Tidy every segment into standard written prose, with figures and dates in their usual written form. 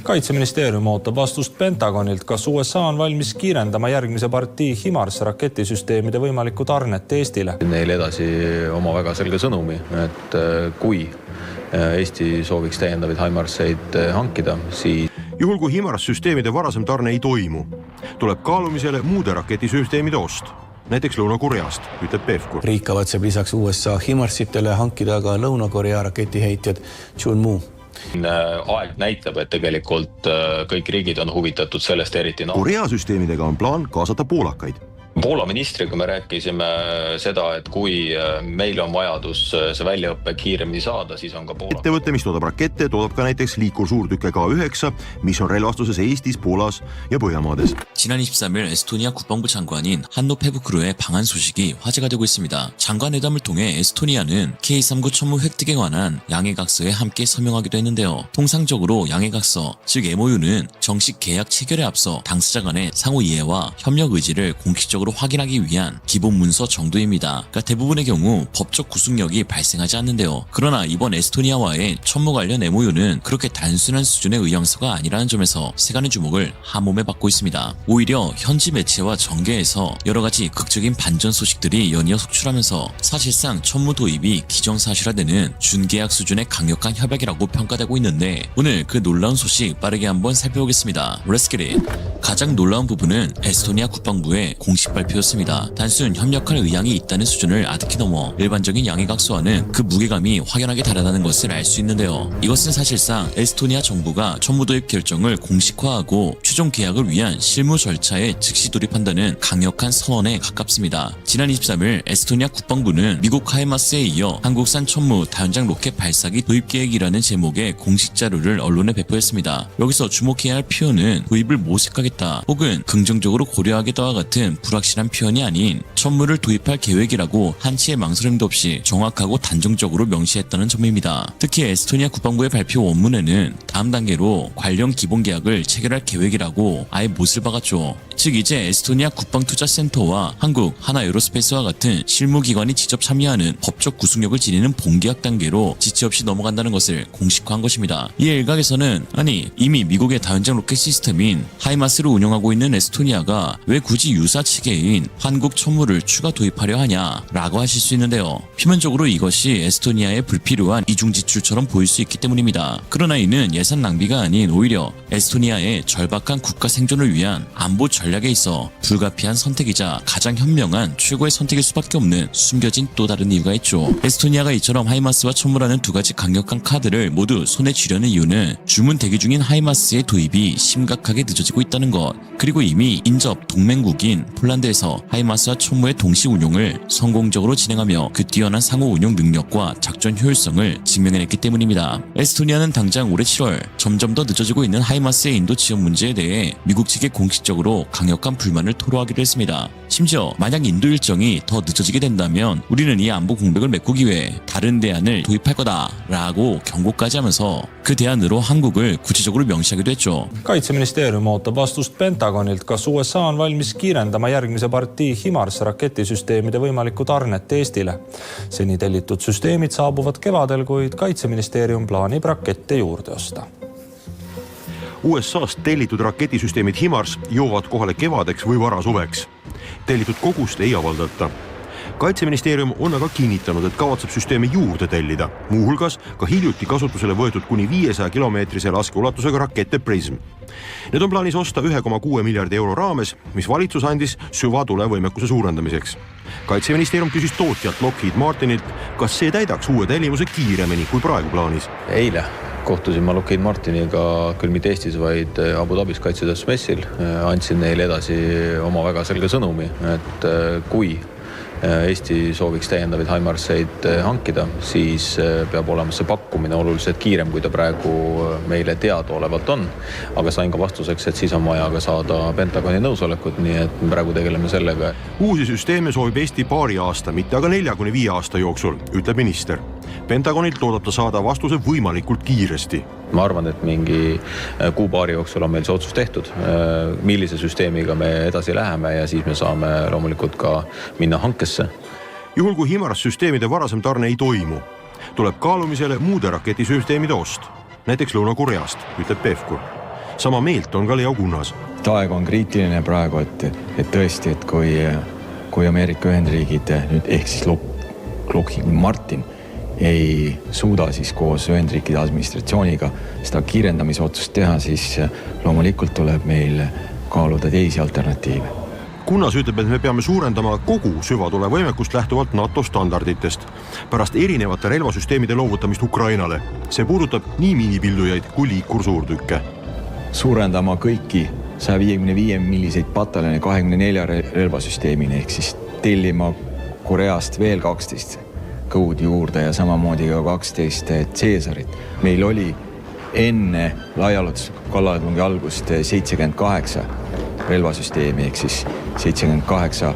Kaitseministeerium ootab vastust Pentagonilt, kas USA on valmis kiirendama järgmise partii HIMARS raketisüsteemide võimalikku tarnet Eestile. Neil edasi oma väga selge sõnumi, et kui Eesti sooviks täiendavaid HIMARS-eid hankida, siis juhul kui HIMARS-süsteemide varasem tarne ei toimu, tuleb kaalumisele muude raketisüsteemide ost. Näiteks Lõuna-Koreast, ütleb Pevkur. Riik kavatseb lisaks USA HIMARS-itele hankida ka Lõuna-Korea raketiheitjad Chunmoo. Aeg näitab, et tegelikult kõik riigid on huvitatud sellest eriti. Korea süsteemidega on plaan kaasata poolakaid. Poola ministriga me rääkisime seda, et kui meil on vajadus see väljaõppe kiiremini saada, siis on ka Poola. Ettevõte, mis toodab rakette, toodab ka näiteks liikursuurtükke K9, mis on relvastuses Eestis, Poolas ja Põhjamaades. 지난 23일 에스토니아 국방부 장관인 한노 페부크루의 방한 소식이 화제가 되고 있습니다. 장관회담을 통해 에스토니아는 K-39 천무 획득에 관한 양해각서에 함께 서명하기도 했는데요. 통상적으로 양해각서, 즉 MOU는 정식 계약 체결에 앞서 당사자 간의 상호 이해와 협력 의지를 공식적으로 확인하기 위한 기본 문서 정도입니다. 그러니까 대부분의 경우 법적 구속력이 발생하지 않는데요. 그러나 이번 에스토니아와의 천무 관련 MOU는 그렇게 단순한 수준의 의향서가 아니라는 점에서 세간의 주목을 한몸에 받고 있습니다. 오히려 현지 매체와 정계에서 여러가지 극적인 반전 소식들이 연이어 속출하면서 사실상 천무 도입이 기정사실화되는 준계약 수준의 강력한 협약이라고 평가되고 있는데 오늘 그 놀라운 소식 빠르게 한번 살펴보겠습니다. Let's get it. 가장 놀라운 부분은 에스토니아 국방부의 공식 발표였습니다. 단순 협력할 의향이 있다는 수준을 아득히 넘어 일반적인 양해각서와는 그 무게감이 확연하게 다르다는 것을 알 수 있는데요. 이것은 사실상 에스토니아 정부가 천무 도입 결정을 공식화하고 최종 계약을 위한 실무 절차에 즉시 돌입한다는 강력한 선언에 가깝습니다. 지난 23일 에스토니아 국방부는 미국 하이마스에 이어 한국산 천무 다연장 로켓 발사기 도입 계획이라는 제목의 공식 자료를 언론에 배포했습니다. 여기서 주목해야 할 표현은 도입을 모색하겠다 혹은 긍정적으로 고려하겠다와 같은 불확실한 표현이 아닌 천무를 도입할 계획이라고 한치의 망설임도 없이 정확하고 단정적으로 명시했다는 점입니다. 특히 에스토니아 국방부의 발표 원문에는 다음 단계로 관련 기본계약을 체결할 계획이라고 아예 못을 박았죠. 즉 이제 에스토니아 국방투자센터와 한국 하나에어로스페이스와 같은 실무기관이 직접 참여하는 법적 구속력을 지니는 본계약 단계로 지체 없이 넘어간다는 것을 공식화한 것입니다. 이에 일각에서는 아니 이미 미국의 다연장 로켓 시스템인 하이마스를 운영하고 있는 에스토니아가 왜 굳이 유사 체계인 한국 천무를 추가 도입하려 하냐라고 하실 수 있는데요. 표면적으로 이것이 에스토니아의 불필요한 이중지출처럼 보일 수 있기 때문입니다. 그러나 이는 예산 낭비가 아닌 오히려 에스토니아의 절박한 국가 생존을 위한 안보 전략에 있어 불가피한 선택이자 가장 현명한 최고의 선택일 수밖에 없는 숨겨진 또 다른 이유가 있죠. 에스토니아가 이처럼 하이마스와 천무라는 두 가지 강력한 카드를 모두 손에 쥐려는 이유는 주문 대기 중인 하이마스의 도입이 심각하게 늦어지고 있다는 것, 그리고 이미 인접 동맹국인 폴란드에서 하이마스와 천무의 동시 운용을 성공적으로 진행하며 그 뛰어난 상호 운용 능력과 작전 효율성을 증명해냈기 때문입니다. 에스토니아는 당장 올해 7월 점점 더 늦어지고 있는 하이마스의 인도 지원 문제에 대해 미국 측에 공식적으로 강력한 불만을 토로하기로 했습니다. 심지어 만약 인도 일정이 더 늦어지게 된다면 우리는 이 안보 공백을 메꾸기 위해 다른 대안을 도입할 거다라고 경고까지 하면서 그 대안으로 한국을 구체적으로 명시하기도 했죠. Kaitseministeerium ootab vastust Pentagonilt, kas USA on valmis kiirendama järgmise partii HIMARS raketisüsteemide võimalikku tarnet Eestile. Seni tellitud süsteemid saabuvad kevadel, kuid Kaitseministeerium plaanib rakette juurde osta. USA-st tellitud raketisüsteemid HIMARS jõuavad kohale kevadeks või varasuveks. Tellitud kogust ei avaldata. Kaitseministeerium on aga kinnitanud, et kavatseb süsteemi juurde tellida, muuhulgas ka hiljuti kasutusele võetud kuni 500 kilomeetrise laskeulatusega rakette PRISM. Need on plaanis osta 1,6 miljardi euro raames, mis valitsus andis süvatulevõimekuse suurendamiseks. Kaitseministeerium küsis tootjalt Lockheed Martinilt, kas see täidaks uue tellimuse kiiremini kui praegu plaanis. Eile kohtusin ma Lockheed Martiniga küll mitte Eestis, vaid Abu Dhabis kaitsetööstusmessil. Andsin neile edasi oma väga selge sõnumi, et kui Eesti sooviks täiendavaid HIMARS-eid hankida, siis peab olema see pakkumine oluliselt kiirem, kui ta praegu meile teadaolevalt on. Aga sain ka vastuseks, et siis on vaja ka saada Pentagoni nõusolekut, nii et me praegu tegeleme sellega. Uusi süsteeme soovib Eesti paari aasta, mitte aga 4-5 aasta jooksul, ütleb minister. Pentagonilt loodab ta saada vastuse võimalikult kiiresti. Ma arvan, et mingi kuu-paari jooksul on meil see otsus tehtud, millise süsteemiga me edasi läheme ja siis me saame loomulikult ka minna hankesse. Juhul kui HIMARS-süsteemide varasem tarne ei toimu, tuleb kaalumisele muude raketisüsteemide ost, näiteks Lõuna-Koreast, ütleb Pevkur. sama meelt on ka Leo Kunnas. Aeg on kriitiline praegu, et tõesti, et kui Ameerika Ühendriigid nüüd ehk siis Lockheed Martin ei suuda siis koos Ühendriikide administratsiooniga seda kiirendamise otsust teha, siis loomulikult tuleb meil kaaluda teisi alternatiive. Kunnas ütleb, et me peame suurendama kogu süvatulevõimekust lähtuvalt NATO standarditest pärast erinevate relvasüsteemide loovutamist Ukrainale. See puudutab nii miinipildujaid kui liikursuurtükke. Suurendama kõiki 155 milliseid pataljoni 24 relvasüsteemini ehk siis tellima Koreast veel 12 kõud juurde ja samamoodi ka 12 Caesarit. Meil oli enne laiaulatusliku kallaletungi algust 78 relvasüsteemi ehk siis 78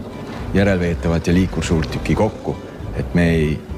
järelveetavat ja liikursuurtükki kokku, et me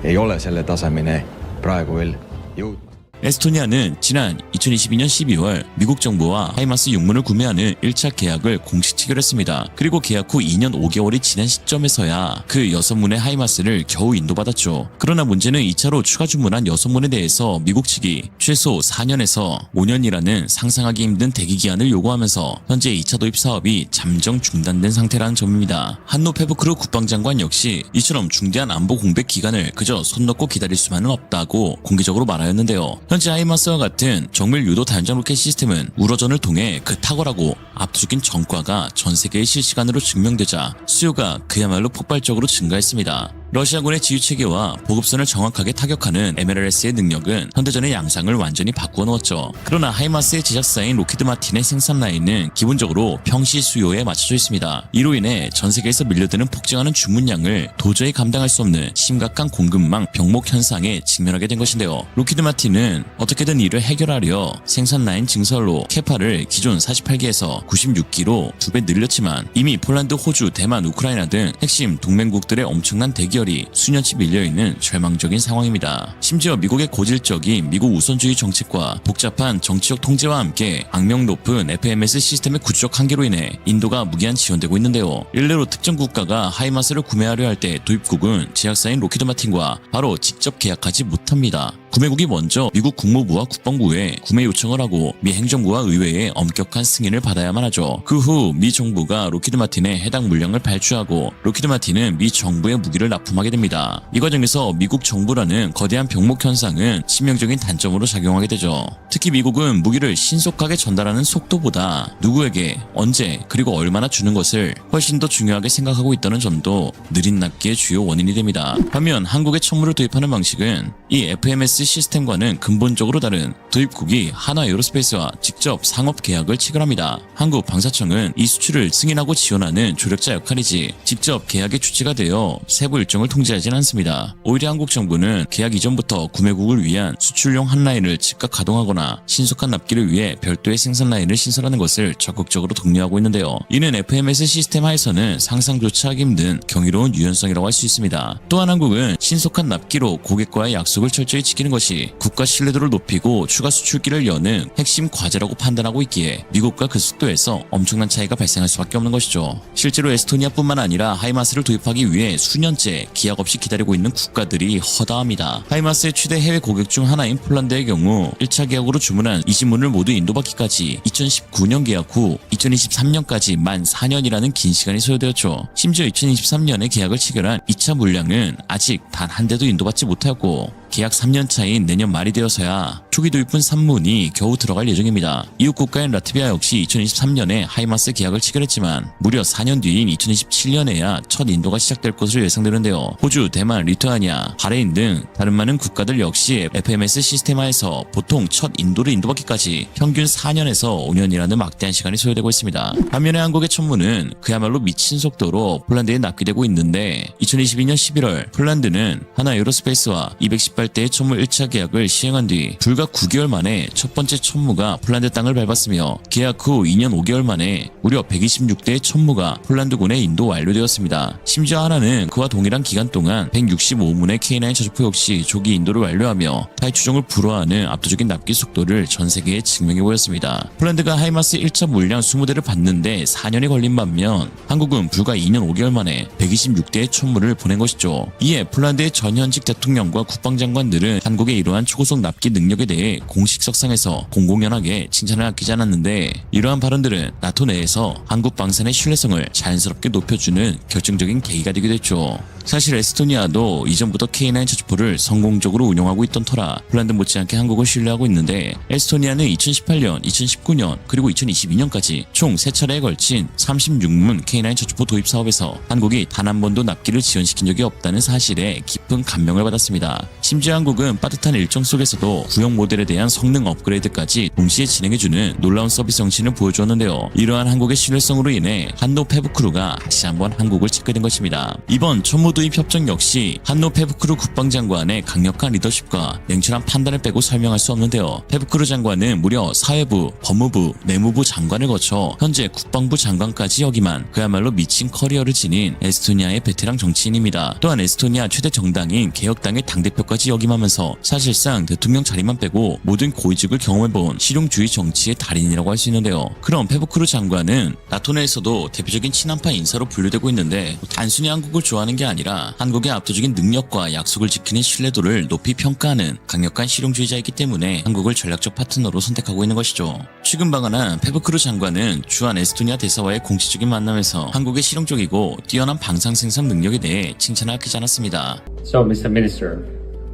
ei ole selle tasemeni praegu veel jõudnud. 에스토니아는 지난 2022년 12월 미국 정부와 하이마스 6문을 구매하는 1차 계약을 공식 체결했습니다. 그리고 계약 후 2년 5개월이 지난 시점에서야 그 6문의 하이마스를 겨우 인도받았죠. 그러나 문제는 2차로 추가 주문한 6문에 대해서 미국 측이 최소 4년에서 5년이라는 상상하기 힘든 대기기한을 요구하면서 현재 2차 도입 사업이 잠정 중단된 상태라는 점입니다. 한노 페브크루 국방장관 역시 이처럼 중대한 안보 공백 기간을 그저 손 놓고 기다릴 수만은 없다고 공개적으로 말하였는데요. 현재 하이마스와 같은 정밀 유도 단장 로켓 시스템은 우러전을 통해 그 탁월하고 압도적인 전과가 전 세계에 실시간으로 증명되자 수요가 그야말로 폭발적으로 증가했습니다. 러시아군의 지휘체계와 보급선을 정확하게 타격하는 MLRS의 능력은 현대전의 양상을 완전히 바꾸어 놓았죠. 그러나 하이마스의 제작사인 로키드 마틴의 생산 라인은 기본적으로 평시 수요에 맞춰져 있습니다. 이로 인해 전 세계에서 밀려드는 폭증하는 주문량을 도저히 감당할 수 없는 심각한 공급망 병목 현상에 직면하게 된 것인데요. 로키드 마틴은 어떻게든 이를 해결하려 생산 라인 증설로 케파를 기존 48기에서 96기로 2배 늘렸지만 이미 폴란드, 호주, 대만, 우크라이나 등 핵심 동맹국들의 엄청난 대기업이 수년치 밀려있는 절망적인 상황입니다. 심지어 미국의 고질적인 미국 우선주의 정책과 복잡한 정치적 통제와 함께 악명 높은 FMS 시스템의 구조적 한계로 인해 인도가 무기한 지연되고 있는데요. 일례로 특정 국가가 하이마스를 구매하려 할 때 도입국은 제약사인 로키드 마틴과 바로 직접 계약하지 못합니다. 구매국이 먼저 미국 국무부와 국방부에 구매 요청을 하고 미 행정부와 의회의 엄격한 승인을 받아야만 하죠. 그 후 미 정부가 로키드 마틴의 해당 물량을 발주하고 로키드 마틴은 미 정부의 무기를 납품하게 됩니다. 이 과정에서 미국 정부라는 거대한 병목 현상은 치명적인 단점으로 작용하게 되죠. 특히 미국은 무기를 신속하게 전달하는 속도보다 누구에게 언제 그리고 얼마나 주는 것을 훨씬 더 중요하게 생각하고 있다는 점도 느린 납기의 주요 원인이 됩니다. 반면 한국의 천무를 도입하는 방식은 이 FMS 시스템과는 근본적으로 다른 도입국이 한화 에어로스페이스와 직접 상업 계약을 체결합니다. 한국 방사청은 이 수출을 승인하고 지원하는 조력자 역할이지 직접 계약의 주체가 되어 세부 일정을 통제하진 않습니다. 오히려 한국 정부는 계약 이전부터 구매국을 위한 수출용 한 라인을 즉각 가동하거나 신속한 납기를 위해 별도의 생산 라인을 신설하는 것을 적극적으로 독려하고 있는데요. 이는 FMS 시스템 하에서는 상상조차 하기 힘든 경이로운 유연성이라고 할 수 있습니다. 또한 한국은 신속한 납기로 고객과의 약속을 철저히 지키는 것이 국가 신뢰도를 높이고 추가 수출기를 여는 핵심 과제라고 판단하고 있기에 미국과 그 속도에서 엄청난 차이가 발생할 수밖에 없는 것이죠. 실제로 에스토니아뿐만 아니라 하이마스를 도입하기 위해 수년째 기약 없이 기다리고 있는 국가들이 허다합니다. 하이마스의 최대 해외 고객 중 하나인 폴란드의 경우 1차 계약으로 주문한 20문을 모두 인도받기까지 2019년 계약 후 2023년까지 만 4년이라는 긴 시간이 소요되었죠. 심지어 2023년에 계약을 체결한 2차 물량은 아직 단 한 대도 인도받지 못하였고 계약 3년 차인 내년 말이 되어서야 초기 도입분 3문이 겨우 들어갈 예정입니다. 이웃 국가인 라트비아 역시 2023년에 하이마스 계약을 체결했지만 무려 4년 뒤인 2027년에야 첫 인도가 시작될 것으로 예상되는데요. 호주, 대만, 리투아니아, 바레인 등 다른 많은 국가들 역시 FMS 시스템하에서 보통 첫 인도를 인도받기까지 평균 4년에서 5년이라는 막대한 시간이 소요되고 있습니다. 반면에 한국의 천무는 그야말로 미친 속도로 폴란드에 납기되고 있는데 2022년 11월 폴란드는 한화 에어로스페이스와 218대의 천무 1차 계약을 시행한 뒤 불과 9개월 만에 첫 번째 천무가 폴란드 땅을 밟았으며 계약 후 2년 5개월 만에 무려 126대의 천무가 폴란드군에 인도 완료되었습니다. 심지어 하나는 그와 동일한 기간 동안 165문의 K9 저주포 역시 조기 인도를 완료하며 타이 추종을 불허하는 압도적인 납기 속도를 전 세계에 증명해 보였습니다. 폴란드가 하이마스 1차 물량 20대를 받는데 4년이 걸린 반면 한국은 불과 2년 5개월 만에 126대의 천무를 보낸 것이죠. 이에 폴란드의 전현직 대통령과 국방장관들은 한국의 이러한 초고속 납기 능력에 대해 공식 석상에서 공공연하게 칭찬을 아끼지 않았는데 이러한 발언들은 나토 내에서 한국 방산의 신뢰성을 자연스럽게 높여주는 결정적인 계기가 되기도 했죠. 사실 에스토니아도 이전부터 K9 저주포를 성공적으로 운용하고 있던 터라 폴란드 못지않게 한국을 신뢰하고 있는데 에스토니아는 2018년, 2019년 그리고 2022년까지 총 3차례에 걸친 36문 K9 저주포 도입 사업에서 한국이 단 한 번도 납기를 지연시킨 적이 없다는 사실에 깊은 감명을 받았습니다. 심지어 한국은 빠듯한 일정 속에서도 구형 모델에 대한 성능 업그레이드까지 동시에 진행해주는 놀라운 서비스 정신을 보여주었는데요. 이러한 한국의 신뢰성으로 인해 한노 페브크루가 다시 한번 한국을 찾게 된 것입니다. 이번 천무 도입 협정 역시 한노 페브크루 국방장관의 강력한 리더십과 냉철한 판단을 빼고 설명할 수 없는데요. 페브크루 장관은 무려 사회부, 법무부, 내무부 장관을 거쳐 현재 국방부 장관까지 역임한 그야말로 미친 커리어를 지닌 에스토니아의 베테랑 정치인입니다. 또한 에스토니아 최대 정당인 개혁당의 당대표까지 역임하면서 사실상 대통령 자리만 빼고 모든 고위직을 경험해본 실용주의 정치의 달인이라고 할 수 있는데요. 그럼 페브크루 장관은 나토 내에서도 대표적인 친한파 인사로 분류되고 있는데 단순히 한국을 좋아하는 게 아니라 한국의 압도적인 능력과 약속을 지키는 신뢰도를 높이 평가하는 강력한 실용주의자이기 때문에 한국을 전략적 파트너로 선택하고 있는 것이죠. 최근 방한한 페브크루 장관은 주한 에스토니아 대사와의 공식적인 만남에서 한국의 실용적이고 뛰어난 방산 생산 능력에 대해 칭찬을 아끼지 않았습니다. So, Mr. Minister,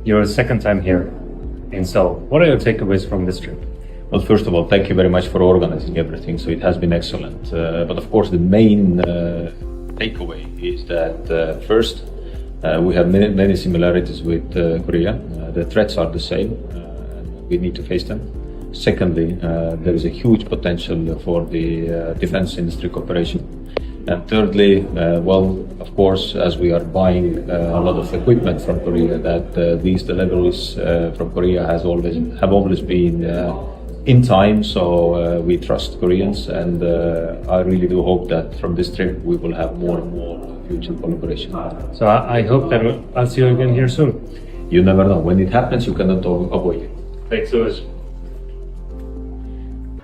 your second time here in Seoul. What are your takeaways from this trip? Well, first of all, thank you very much for organizing everything. So it has been excellent. But of course, the main takeaway is that first, we have many similarities with Korea. The threats are the same, and we need to face them. Secondly, there is a huge potential for the defense industry cooperation. And thirdly, well, of course, as we are buying a lot of equipment from Korea, that these deliveries from Korea have always been in time, so we trust Koreans, and I really do hope that from this trip we will have more and more future collaboration. So I hope that I'll see you again here soon. You never know. When it happens, you cannot avoid it. Thanks so much.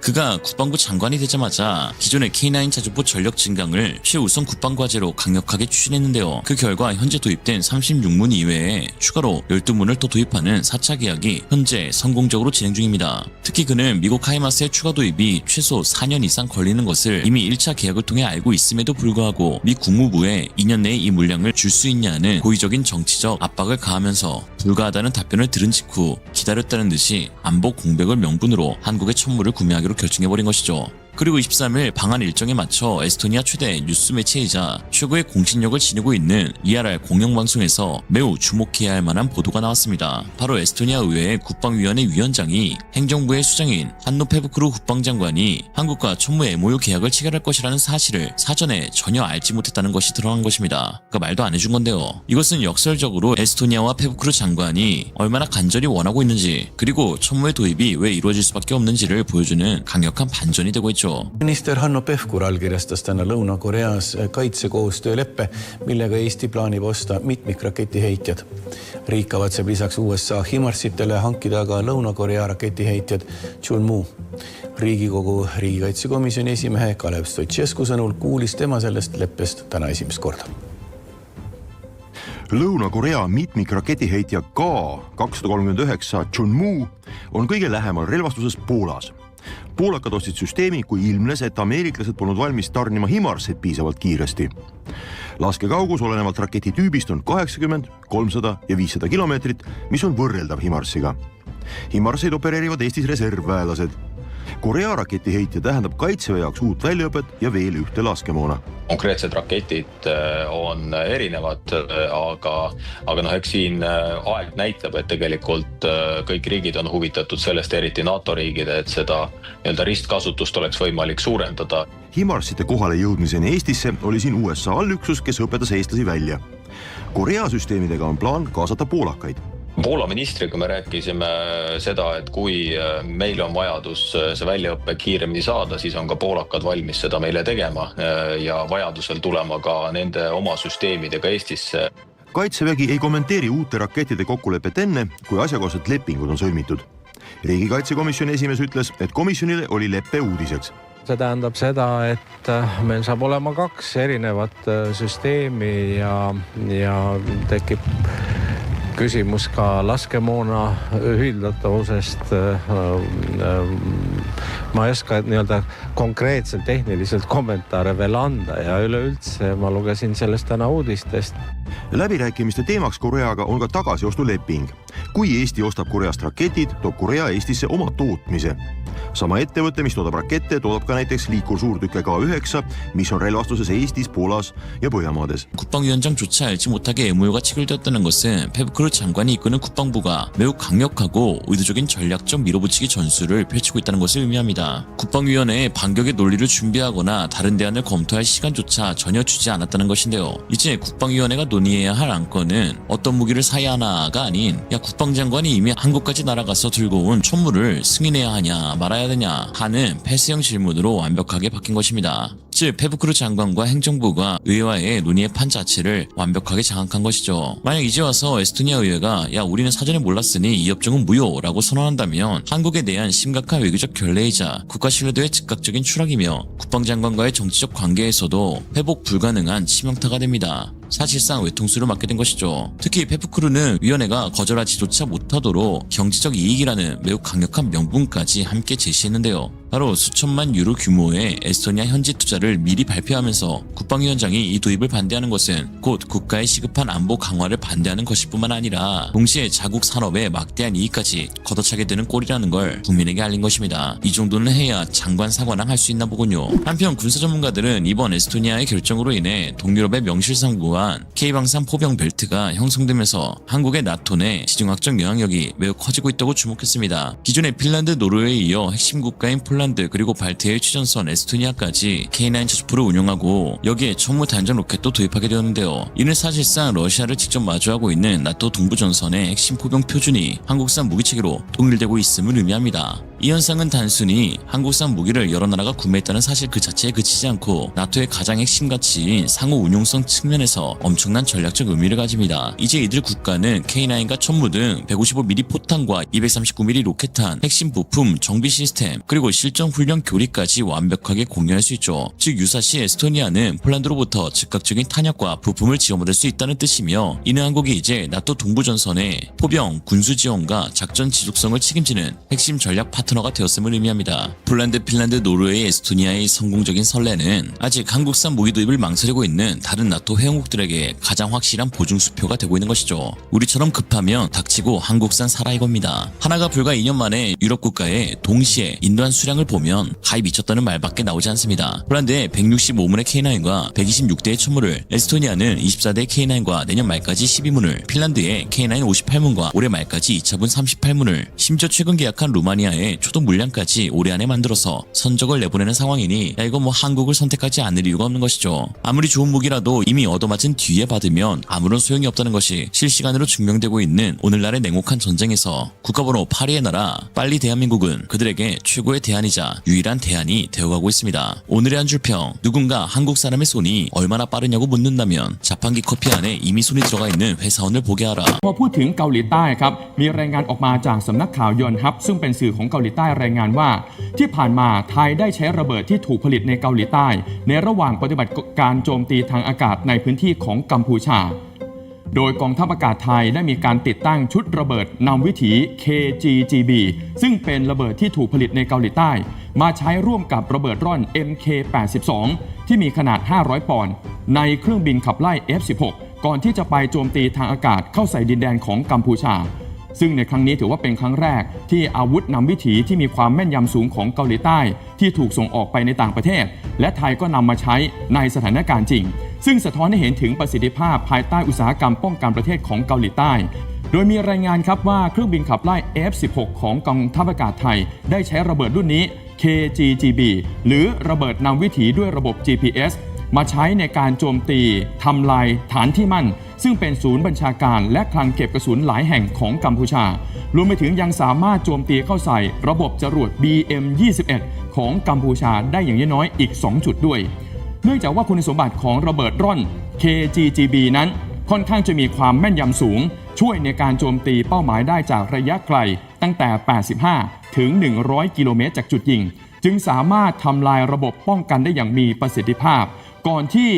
그가 국방부 장관이 되자마자 기존의 K9 자주포 전력 증강을 최우선 국방과제로 강력하게 추진했는데요. 그 결과 현재 도입된 36문 이외에 추가로 12문을 더 도입하는 4차 계약이 현재 성공적으로 진행 중입니다. 특히 그는 미국 하이마스의 추가 도입이 최소 4년 이상 걸리는 것을 이미 1차 계약을 통해 알고 있음에도 불구하고 미 국무부에 2년 내에 이 물량을 줄 수 있냐는 고의적인 정치적 압박을 가하면서 불가하다는 답변을 들은 직후 기다렸다는 듯이 안보 공백을 명분으로 한국의 천무를 구매하기로 결정해버린 것이죠. 그리고 23일 방한 일정에 맞춰 에스토니아 최대 뉴스 매체이자 최고의 공신력을 지니고 있는 ERR 공영방송에서 매우 주목해야 할 만한 보도가 나왔습니다. 바로 에스토니아 의회 국방위원회 위원장이 행정부의 수장인 한노 페브크루 국방장관이 한국과 천무 MOU 계약을 체결할 것이라는 사실을 사전에 전혀 알지 못했다는 것이 드러난 것입니다. 그러니까 말도 안 해준 건데요. 이것은 역설적으로 에스토니아와 페브크루 장관이 얼마나 간절히 원하고 있는지 그리고 천무의 도입이 왜 이루어질 수밖에 없는지를 보여주는 강력한 반전이 되고 있죠. Minister Hanno Pevkur allkirjastas täna Lõuna-Koreas kaitsekoostööleppe, millega Eesti plaanib osta mitmikraketiheitjad. Riik kavatseb lisaks USA HIMARSitele hankida ka Lõuna-Korea raketiheitjad Chunmu. Riigikogu riigikaitsekomisjoni esimehe Kalev Stoicescu sõnul kuulis tema sellest leppest täna esimest korda. Lõuna-Korea mitmikraketiheitja K-239 Chunmu on kõige lähemal relvastuses Poolas. Poolakad ostsid süsteemi, kui ilmnes, et ameeriklased polnud valmis tarnima HIMARSit piisavalt kiiresti. Laskekaugus olenevalt raketi tüübist on 80, 300 ja 500 kilomeetrit, mis on võrreldav HIMARSiga. HIMARSeid opereerivad Eestis reservväelased. Korea raketiheitja tähendab kaitseväe jaoks uut väljaõpet ja veel ühte laskemoona. Konkreetsed raketid on erinevad, aga eks siin aeg näitab, et tegelikult kõik riigid on huvitatud sellest, eriti NATO riigid, et seda ristkasutust oleks võimalik suurendada. HIMARSite kohale jõudmiseni Eestisse oli siin USA allüksus, kes õpetas eestlasi välja. Korea süsteemidega on plaan kaasata poolakaid. Poola ministriga me rääkisime seda, et kui meil on vajadus see väljaõppe kiiremini saada, siis on ka poolakad valmis seda meile tegema ja vajadusel tulema ka nende oma süsteemidega Eestisse. Kaitsevägi ei kommenteeri uute rakettide kokkulepet enne, kui asjakohased lepingud on sõlmitud. Riigikaitsekomisjoni esimees ütles, et komisjonile oli leppe uudiseks. See tähendab seda, et meil saab olema 2 erinevat süsteemi ja tekib küsimus ka laskemoona ühildatavusest. Ma ei oska nii-öelda konkreetselt tehniliselt kommentaare veel anda ja üleüldse ma lugesin sellest täna uudistest. Läbirääkimiste teemaks Koreaga on ka tagasiostuleping. Kui Eesti ostab Koreast raketid, toob Korea Eestisse oma tootmise. Sama ettevõte, mis toodab rakette, toodab ka näiteks liikursuurtükke K9, mis on relvastuses Eestis, Poolas ja Põhjamaades. 국방위원장조차 알지 못하게 MOU가 체결되었다는 것은 페브크루 장관이 이끄는 국방부가 매우 강력하고 의도적인 전략적 밀어붙이기 전술을 펼치고 있다는 것을 의미합니다. 국방위원회에 반격의 논리를 준비하거나 다른 대안을 검토할 시간조차 전혀 주지 않았다는 것인데요. 이제 국방위원회가 논의해야 할 안건은 어떤 무기를 사야 하나가 아닌 야 국방장관이 이미 한국까지 날아가서 들고 온 총무를 승인해야 하냐 말아야 되냐 하는 패스형 질문으로 완벽하게 바뀐 것입니다. 즉 페브크루 장관과 행정부가 의회와의 논의의 판 자체를 완벽하게 장악한 것이죠. 만약 이제 와서 에스토니아 의회가 야 우리는 사전에 몰랐으니 이 협정은 무효라고 선언한다면 한국에 대한 심각한 외교적 결례이자 국가 신뢰도의 즉각적인 추락이며 국방장관과의 정치적 관계에서도 회복 불가능한 치명타가 됩니다. 사실상 외통수를 맞게 된 것이죠. 특히 페브크루는 위원회가 거절하지조차 못하도록 경제적 이익이라는 매우 강력한 명분까지 함께 제시했는데요. 바로 수천만 유로 규모의 에스토니아 현지 투자를 미리 발표하면서 국방위원장이 이 도입을 반대하는 것은 곧 국가의 시급한 안보 강화를 반대하는 것일 뿐만 아니라 동시에 자국 산업에 막대한 이익까지 걷어차게 되는 꼴이라는 걸 국민에게 알린 것입니다. 이 정도는 해야 장관 사과랑 할 수 있나 보군요. 한편 군사 전문가들은 이번 에스토니아의 결정으로 인해 동유럽의 명실상부한 K방산 포병 벨트가 형성되면서 한국의 나토 내 지정학적 영향력이 매우 커지고 있다고 주목했습니다. 기존의 핀란드, 노르웨이에 이어 핵심 국가인 폴란드 그리고 발트해의 휴전선 에스토니아까지 K9 저주포를 운영하고 여기에 천무 단전 로켓도 도입하게 되었는데요. 이는 사실상 러시아를 직접 마주하고 있는 나토 동부전선의 핵심 포병 표준이 한국산 무기체계로 동일되고 있음을 의미합니다. 이 현상은 단순히 한국산 무기를 여러 나라가 구매했다는 사실 그 자체에 그치지 않고 나토의 가장 핵심 가치인 상호 운용성 측면에서 엄청난 전략적 의미를 가집니다. 이제 이들 국가는 K9과 천무 등 155mm 포탄과 239mm 로켓탄, 핵심 부품, 정비 시스템, 그리고 실전 훈련 교리까지 완벽하게 공유할 수 있죠. 즉 유사시 에스토니아는 폴란드로부터 즉각적인 탄약과 부품을 지원받을 수 있다는 뜻이며 이는 한국이 이제 나토 동부전선의 포병, 군수 지원과 작전 지속성을 책임지는 핵심 전략 파트너가 되었음을 의미합니다. 폴란드, 핀란드, 노르웨이, 에스토니아의 성공적인 선례는 아직 한국산 무기 도입을 망설이고 있는 다른 나토 회원국들에게 가장 확실한 보증수표가 되고 있는 것이죠. 우리처럼 급하면 닥치고 한국산 사라 이겁니다. 하나가 불과 2년 만에 유럽 국가에 동시에 인도한 수량을 보면 가히 미쳤다는 말밖에 나오지 않습니다. 폴란드의 165문의 K9과 126대의 천무를, 에스토니아는 24대의 K9과 내년 말까지 12문을, 핀란드의 K9 58문과 올해 말까지 2차분 38문을, 심지어 최근 계약한 루마니아의 초동 물량까지 올해 안에 만들어서 선적을 내보내는 상황이니 야 이거 뭐 한국을 선택하지 않을 이유가 없는 것이죠. 아무리 좋은 무기라도 이미 얻어맞은 뒤에 받으면 아무런 소용이 없다는 것이 실시간으로 증명되고 있는 오늘날의 냉혹한 전쟁에서 국가번호 8위의 나라 빨리 대한민국은 그들에게 최고의 대안이자 유일한 대안이 되어가고 있습니다. 오늘의 한 줄평, 누군가 한국 사람의 손이 얼마나 빠르냐고 묻는다면 자판기 커피 안에 이미 손이 들어가 있는 회사원을 보게 하라. พอพูดถึงเกาหลีใต้ครับมีรายงานออกมาจากสำนักข่าวยอนฮับซึ่งเป็นสื่อของเกาหลีใต้รายงานว่าที่ผ่านมาไทยได้ใช้ระเบิดที่ถูกผลิตในเกาหลีใต้ในระหว่างปฏิบัติการโจมตีทางอากาศในพื้นที่ของกัมพูชาโดยกองทัพอากาศไทยได้มีการติดตั้งชุดระเบิดนำวิถี KGGB ซึ่งเป็นระเบิดที่ถูกผลิตในเกาหลีใต้มาใช้ร่วมกับระเบิดร่อน MK82 ที่มีขนาด500ปอนด์ในเครื่องบินขับไล่ F16 ก่อนที่จะไปโจมตีทางอากาศเข้าใส่ดินแดนของกัมพูชาซึ่งในครั้งนี้ถือว่าเป็นครั้งแรกที่อาวุธนำวิถีที่มีความแม่นยำสูงของเกาหลีใต้ที่ถูกส่งออกไปในต่างประเทศและไทยก็นำมาใช้ในสถานการณ์จริงซึ่งสะท้อนให้เห็นถึงประสิทธิภาพภายใต้อุตสาหกรรมป้องกันประเทศของเกาหลีใต้โดยมีรายงานครับว่าเครื่องบินขับไล่ F16 ของกองทัพอากาศไทยได้ใช้ระเบิดรุ่นนี้ KGGB หรือระเบิดนำวิถีด้วยระบบ GPS มาใช้ในการโจมตีทำลายฐานที่มั่นซึ่งเป็นศูนย์บัญชาการและคลังเก็บกระสุนหลายแห่งของกัมพูชารวมไปถึงยังสามารถโจมตีเข้าใส่ระบบจรวด BM-21 ของกัมพูชาได้อย่างน้อยอีก2จุดด้วยเนื่องจากว่าคุณสมบัติของระเบิดร่อน KGGB นั้นค่อนข้างจะมีความแม่นยำสูงช่วยในการโจมตีเป้าหมายได้จากระยะไกลตั้งแต่85ถึง100กิโลเมตรจากจุดยิงจึงสามารถทำลายระบบป้องกันได้อย่างมีประสิทธิภาพก่อนที่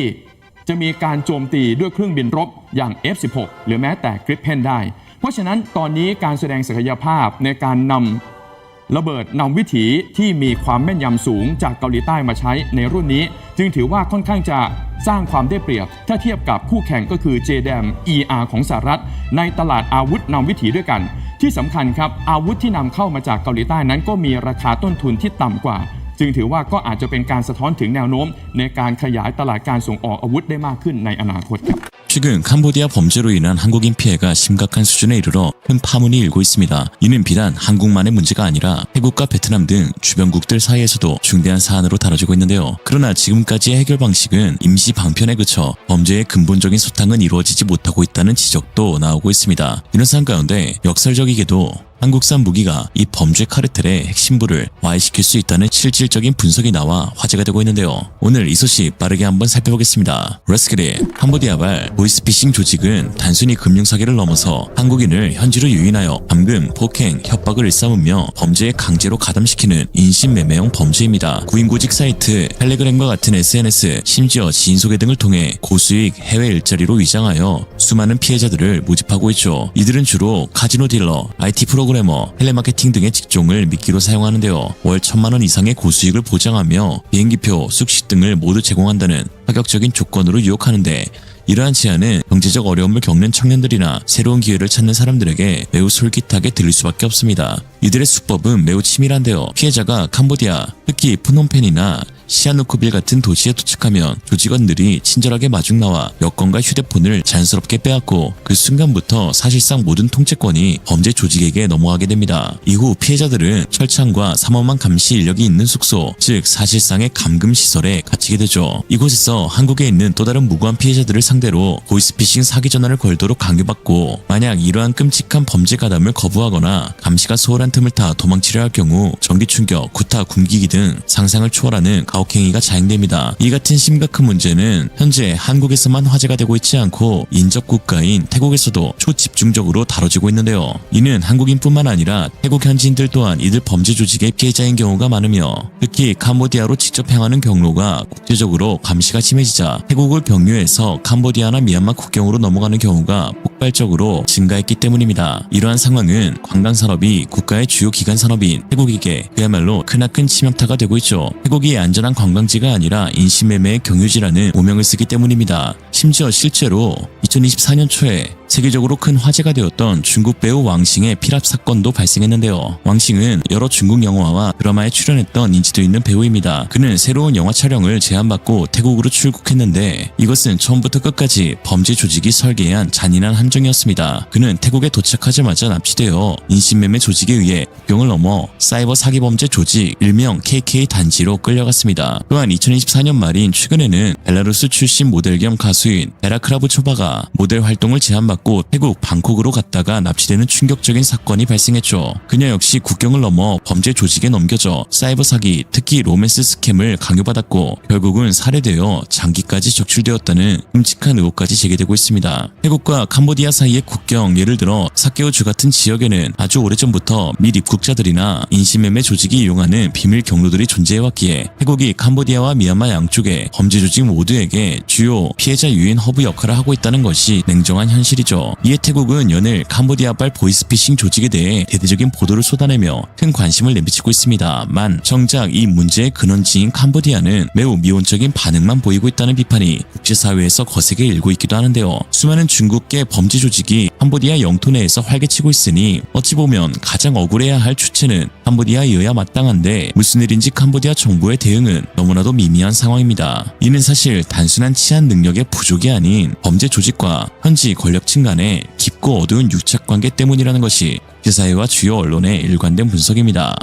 จะมีการโจมตีด้วยเครื่องบินรบอย่าง F16 หรือแม้แต่ Gripen ได้ เพราะฉะนั้นตอนนี้การแสดงศักยภาพในการนำระเบิดนำวิถีที่มีความแม่นยำสูงจากเกาหลีใต้มาใช้ในรุ่นนี้จึงถือว่าค่อนข้างจะสร้างความได้เปรียบถ้าเทียบกับคู่แข่งก็คือ JDAM ER ของสหรัฐในตลาดอาวุธนำวิถีด้วยกันที่สำคัญครับอาวุธที่นำเข้ามาจากเกาหลีใต้นั้นก็มีราคาต้นทุนที่ต่ำกว่าจึงถือว่าก็อาจจะเป็นการสะท้อนถึงแนวโน้มในการขยายตลาดการส่งออกอาวุธได้มากขึ้นในอนาคตครับ 최근 캄보디아 범죄로 인한 한국인 피해가 심각한 수준에 이르러 큰 파문이 일고 있습니다. 이는 비단 한국만의 문제가 아니라 태국과 베트남 등 주변국들 사이에서도 중대한 사안으로 다뤄지고 있는데요. 그러나 지금까지의 해결 방식은 임시 방편에 그쳐 범죄의 근본적인 소탕은 이루어지지 못하고 있다는 지적도 나오고 있습니다. 이런 상황 가운데 역설적이게도 한국산 무기가 이 범죄 카르텔의 핵심부를 와해시킬 수 있다는 실질적인 분석이 나와 화제가 되고 있는데요. 오늘 이 소식 빠르게 한번 살펴보겠습니다. 레스키리 캄보디아발 보이스피싱 조직은 단순히 금융사기를 넘어서 한국인을 현지로 유인하여 감금, 폭행, 협박을 일삼으며 범죄에 강제로 가담시키는 인신매매형 범죄입니다. 구인구직 사이트, 텔레그램과 같은 SNS, 심지어 지인 소개 등을 통해 고수익 해외 일자리로 위장하여 수많은 피해자들을 모집하고 있죠. 이들은 주로 카지노 딜러, IT 프로그래머, 텔레마케팅 등의 직종을 미끼로 사용하는데요. 월 1,000만 원 이상의 고수익을 보장하며 비행기표, 숙식 등을 모두 제공한다는 파격적인 조건으로 유혹하는데 이러한 제안은 경제적 어려움을 겪는 청년들이나 새로운 기회를 찾는 사람들에게 매우 솔깃하게 들릴 수밖에 없습니다. 이들의 수법은 매우 치밀한데요. 피해자가 캄보디아, 특히 푸놈펜이나 시아누쿠빌 같은 도시에 도착하면 조직원들이 친절하게 마중 나와 여권과 휴대폰을 자연스럽게 빼앗고 그 순간부터 사실상 모든 통제권이 범죄 조직에게 넘어가게 됩니다. 이후 피해자들은 철창과 삼엄한 감시 인력이 있는 숙소, 즉 사실상의 감금 시설에 갇히게 되죠. 이곳에서 한국에 있는 또 다른 무고한 피해자들을 상대로 보이스피싱 사기 전화를 걸도록 강요받고 만약 이러한 끔찍한 범죄 가담을 거부하거나 감시가 소홀한 틈을 타 도망치려 할 경우 전기 충격, 구타, 굶기기 등 상상을 초월하는 가혹행위가 자행됩니다. 이 같은 심각한 문제는 현재 한국에서만 화제가 되고 있지 않고 인접 국가인 태국에서도 초집중적으로 다뤄지고 있는데요. 이는 한국인뿐만 아니라 태국 현지인들 또한 이들 범죄 조직의 피해자인 경우가 많으며 특히 캄보디아로 직접 향하는 경로가 국제적으로 감시가 심해지자 태국을 경유해서 캄보디아나 미얀마 국경으로 넘어가는 경우가 폭발적으로 증가했기 때문입니다. 이러한 상황은 관광산업이 국가의 주요 기간 산업인 태국에게 그야말로 크나큰 치명타가 되고 있죠. 태국이 안전한 관광지가 아니라 인신매매의 경유지라는 오명을 쓰기 때문입니다. 심지어 실제로 2024년 초에 세계적으로 큰 화제가 되었던 중국 배우 왕싱의 피랍 사건도 발생했는데요. 왕싱은 여러 중국 영화와 드라마에 출연했던 인지도 있는 배우입니다. 그는 새로운 영화 촬영을 제안받고 태국으로 출국했는데 이것은 처음부터 끝까지 범죄 조직이 설계한 잔인한 함정이었습니다. 그는 태국에 도착하자마자 납치되어 인신매매 조직에 의해 국경을 넘어 사이버 사기 범죄 조직 일명 KK 단지로 끌려갔습니다. 또한 2024년 말인 최근에는 벨라루스 출신 모델 겸 가수인 베라크라브 초바가 모델 활동을 제안받고 태국 방콕으로 갔다가 납치되는 충격적인 사건이 발생했죠. 그녀 역시 국경을 넘어 범죄 조직에 넘겨져 사이버 사기, 특히 로맨스 스캠을 강요받았고 결국은 살해되어 장기까지 적출되었다는 끔찍한 의혹까지 제기되고 있습니다. 태국과 캄보디아 사이의 국경, 예를 들어 사케오주 같은 지역에는 아주 오래전부터 미 입국자들이나 인신매매 조직이 이용하는 비밀 경로들이 존재해왔기에 태국이 캄보디아와 미얀마 양쪽의 범죄 조직 모두에게 주요 피해자 유인 허브 역할을 하고 있다는 것이 냉정한 현실이죠. 이에 태국은 연일 캄보디아발 보이스피싱 조직에 대해 대대적인 보도를 쏟아내며 큰 관심을 내비치고 있습니다만 정작 이 문제의 근원지인 캄보디아는 매우 미온적인 반응만 보이고 있다는 비판이 국제사회에서 거세게 일고 있기도 하는데요. 수많은 중국계 범죄 조직이 캄보디아 영토 내에서 활개치고 있으니 어찌 보면 가장 억울해야 할 주체는 캄보디아이어야 마땅한데 무슨 일인지 캄보디아 정부의 대응은 너무나도 미미한 상황입니다. 이는 사실 단순한 치안 능력의 부족이 아닌 범죄 조직과 현지 권력층 간의 깊고 어두운 유착관계 때문이라는 것이 국제사회와 주요 언론의 일관된 분석입니다.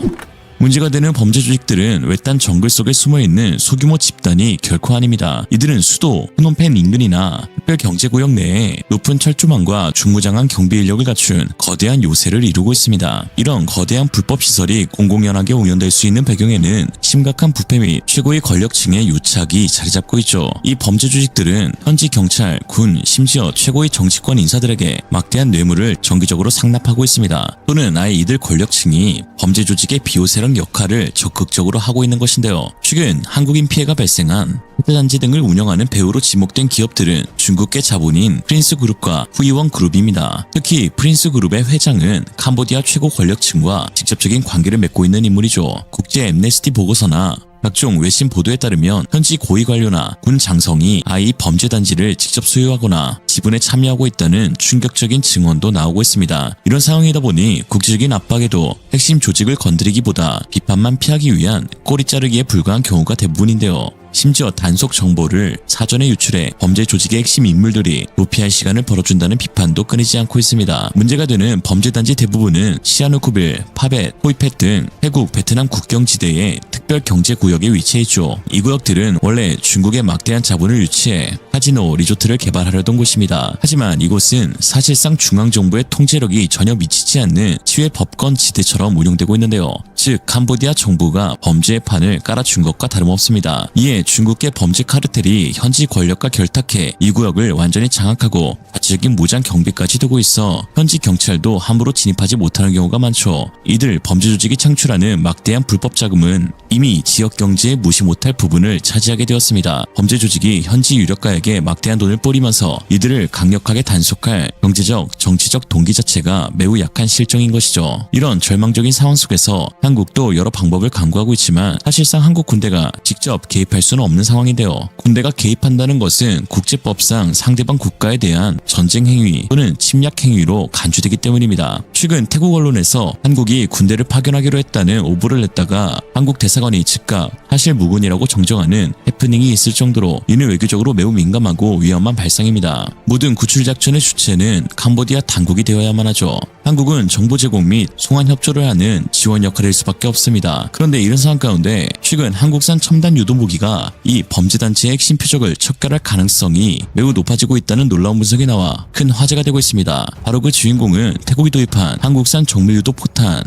문제가 되는 범죄 조직들은 외딴 정글 속에 숨어있는 소규모 집단이 결코 아닙니다. 이들은 수도 프놈펜 인근이나 특별경제구역 내에 높은 철조망과 중무장한 경비 인력을 갖춘 거대한 요새를 이루고 있습니다. 이런 거대한 불법시설이 공공연하게 운영될 수 있는 배경에는 심각한 부패 및 최고의 권력층의 유착이 자리잡고 있죠. 이 범죄 조직들은 현지 경찰, 군, 심지어 최고의 정치권 인사들에게 막대한 뇌물을 정기적으로 상납하고 있습니다. 또는 아예 이들 권력층이 범죄 조직의 비호세력 역할을 적극적으로 하고 있는 것인데요. 최근 한국인 피해가 발생한 해외단지 등을 운영하는 배후로 지목된 기업들은 중국계 자본인 프린스그룹과 후이원그룹입니다. 특히 프린스그룹의 회장은 캄보디아 최고 권력층과 직접적인 관계를 맺고 있는 인물이죠. 국제 엠네스티 보고서나 각종 외신 보도에 따르면 현지 고위 관료나 군 장성이 아이 범죄 단지를 직접 소유하거나 지분에 참여하고 있다는 충격적인 증언도 나오고 있습니다. 이런 상황이다 보니 국제적인 압박에도 핵심 조직을 건드리기보다 비판만 피하기 위한 꼬리 자르기에 불과한 경우가 대부분인데요. 심지어 단속 정보를 사전에 유출해 범죄 조직의 핵심 인물들이 도피할 시간을 벌어준다는 비판도 끊이지 않고 있습니다. 문제가 되는 범죄단지 대부분은 시아누쿠빌, 파벳, 호이펫 등 태국, 베트남 국경지대의 특별경제구역에 위치해 있죠. 이 구역들은 원래 중국의 막대한 자본을 유치해 카지노, 리조트를 개발하려던 곳입니다. 하지만 이곳은 사실상 중앙정부의 통제력이 전혀 미치지 않는 치외 법권 지대처럼 운영되고 있는데요. 즉 캄보디아 정부가 범죄의 판을 깔아준 것과 다름없습니다. 이에 중국계 범죄 카르텔이 현지 권력과 결탁해 이 구역을 완전히 장악하고 자체적인 무장 경비까지 두고 있어 현지 경찰도 함부로 진입하지 못하는 경우가 많죠. 이들 범죄 조직이 창출하는 막대한 불법 자금은 이미 지역 경제에 무시 못할 부분을 차지하게 되었습니다. 범죄 조직이 현지 유력가에게 막대한 돈을 뿌리면서 이들을 강력하게 단속할 경제적, 정치적 동기 자체가 매우 약한 실정인 것이죠. 이런 절망적인 상황 속에서 한국도 여러 방법을 강구하고 있지만 사실상 한국 군대가 직접 개입할 수는 없는 상황인데요. 군대가 개입한다는 것은 국제법상 상대방 국가에 대한 전쟁 행위 또는 침략 행위로 간주되기 때문입니다. 최근 태국 언론에서 한국이 군대를 파견하기로 했다는 오보를 냈다가 한국 대사관이 즉각 사실무근이라고 정정하는 해프닝이 있을 정도로 이는 외교적으로 매우 민감하고 위험한 발상입니다. 모든 구출작전의 주체는 캄보디아 당국이 되어야만 하죠. 한국은 정보 제공 및 송환 협조를 하는 지원 역할일 수밖에 없습니다. 그런데 이런 상황 가운데 최근 한국산 첨단 유도 무기가 이 범죄단체의 핵심 표적을 척결할 가능성이 매우 높아지고 있다는 놀라운 분석이 나와 큰 화제가 되고 있습니다. 바로 그 주인공은 태국이 도입한 한국산 정밀 유도 포탄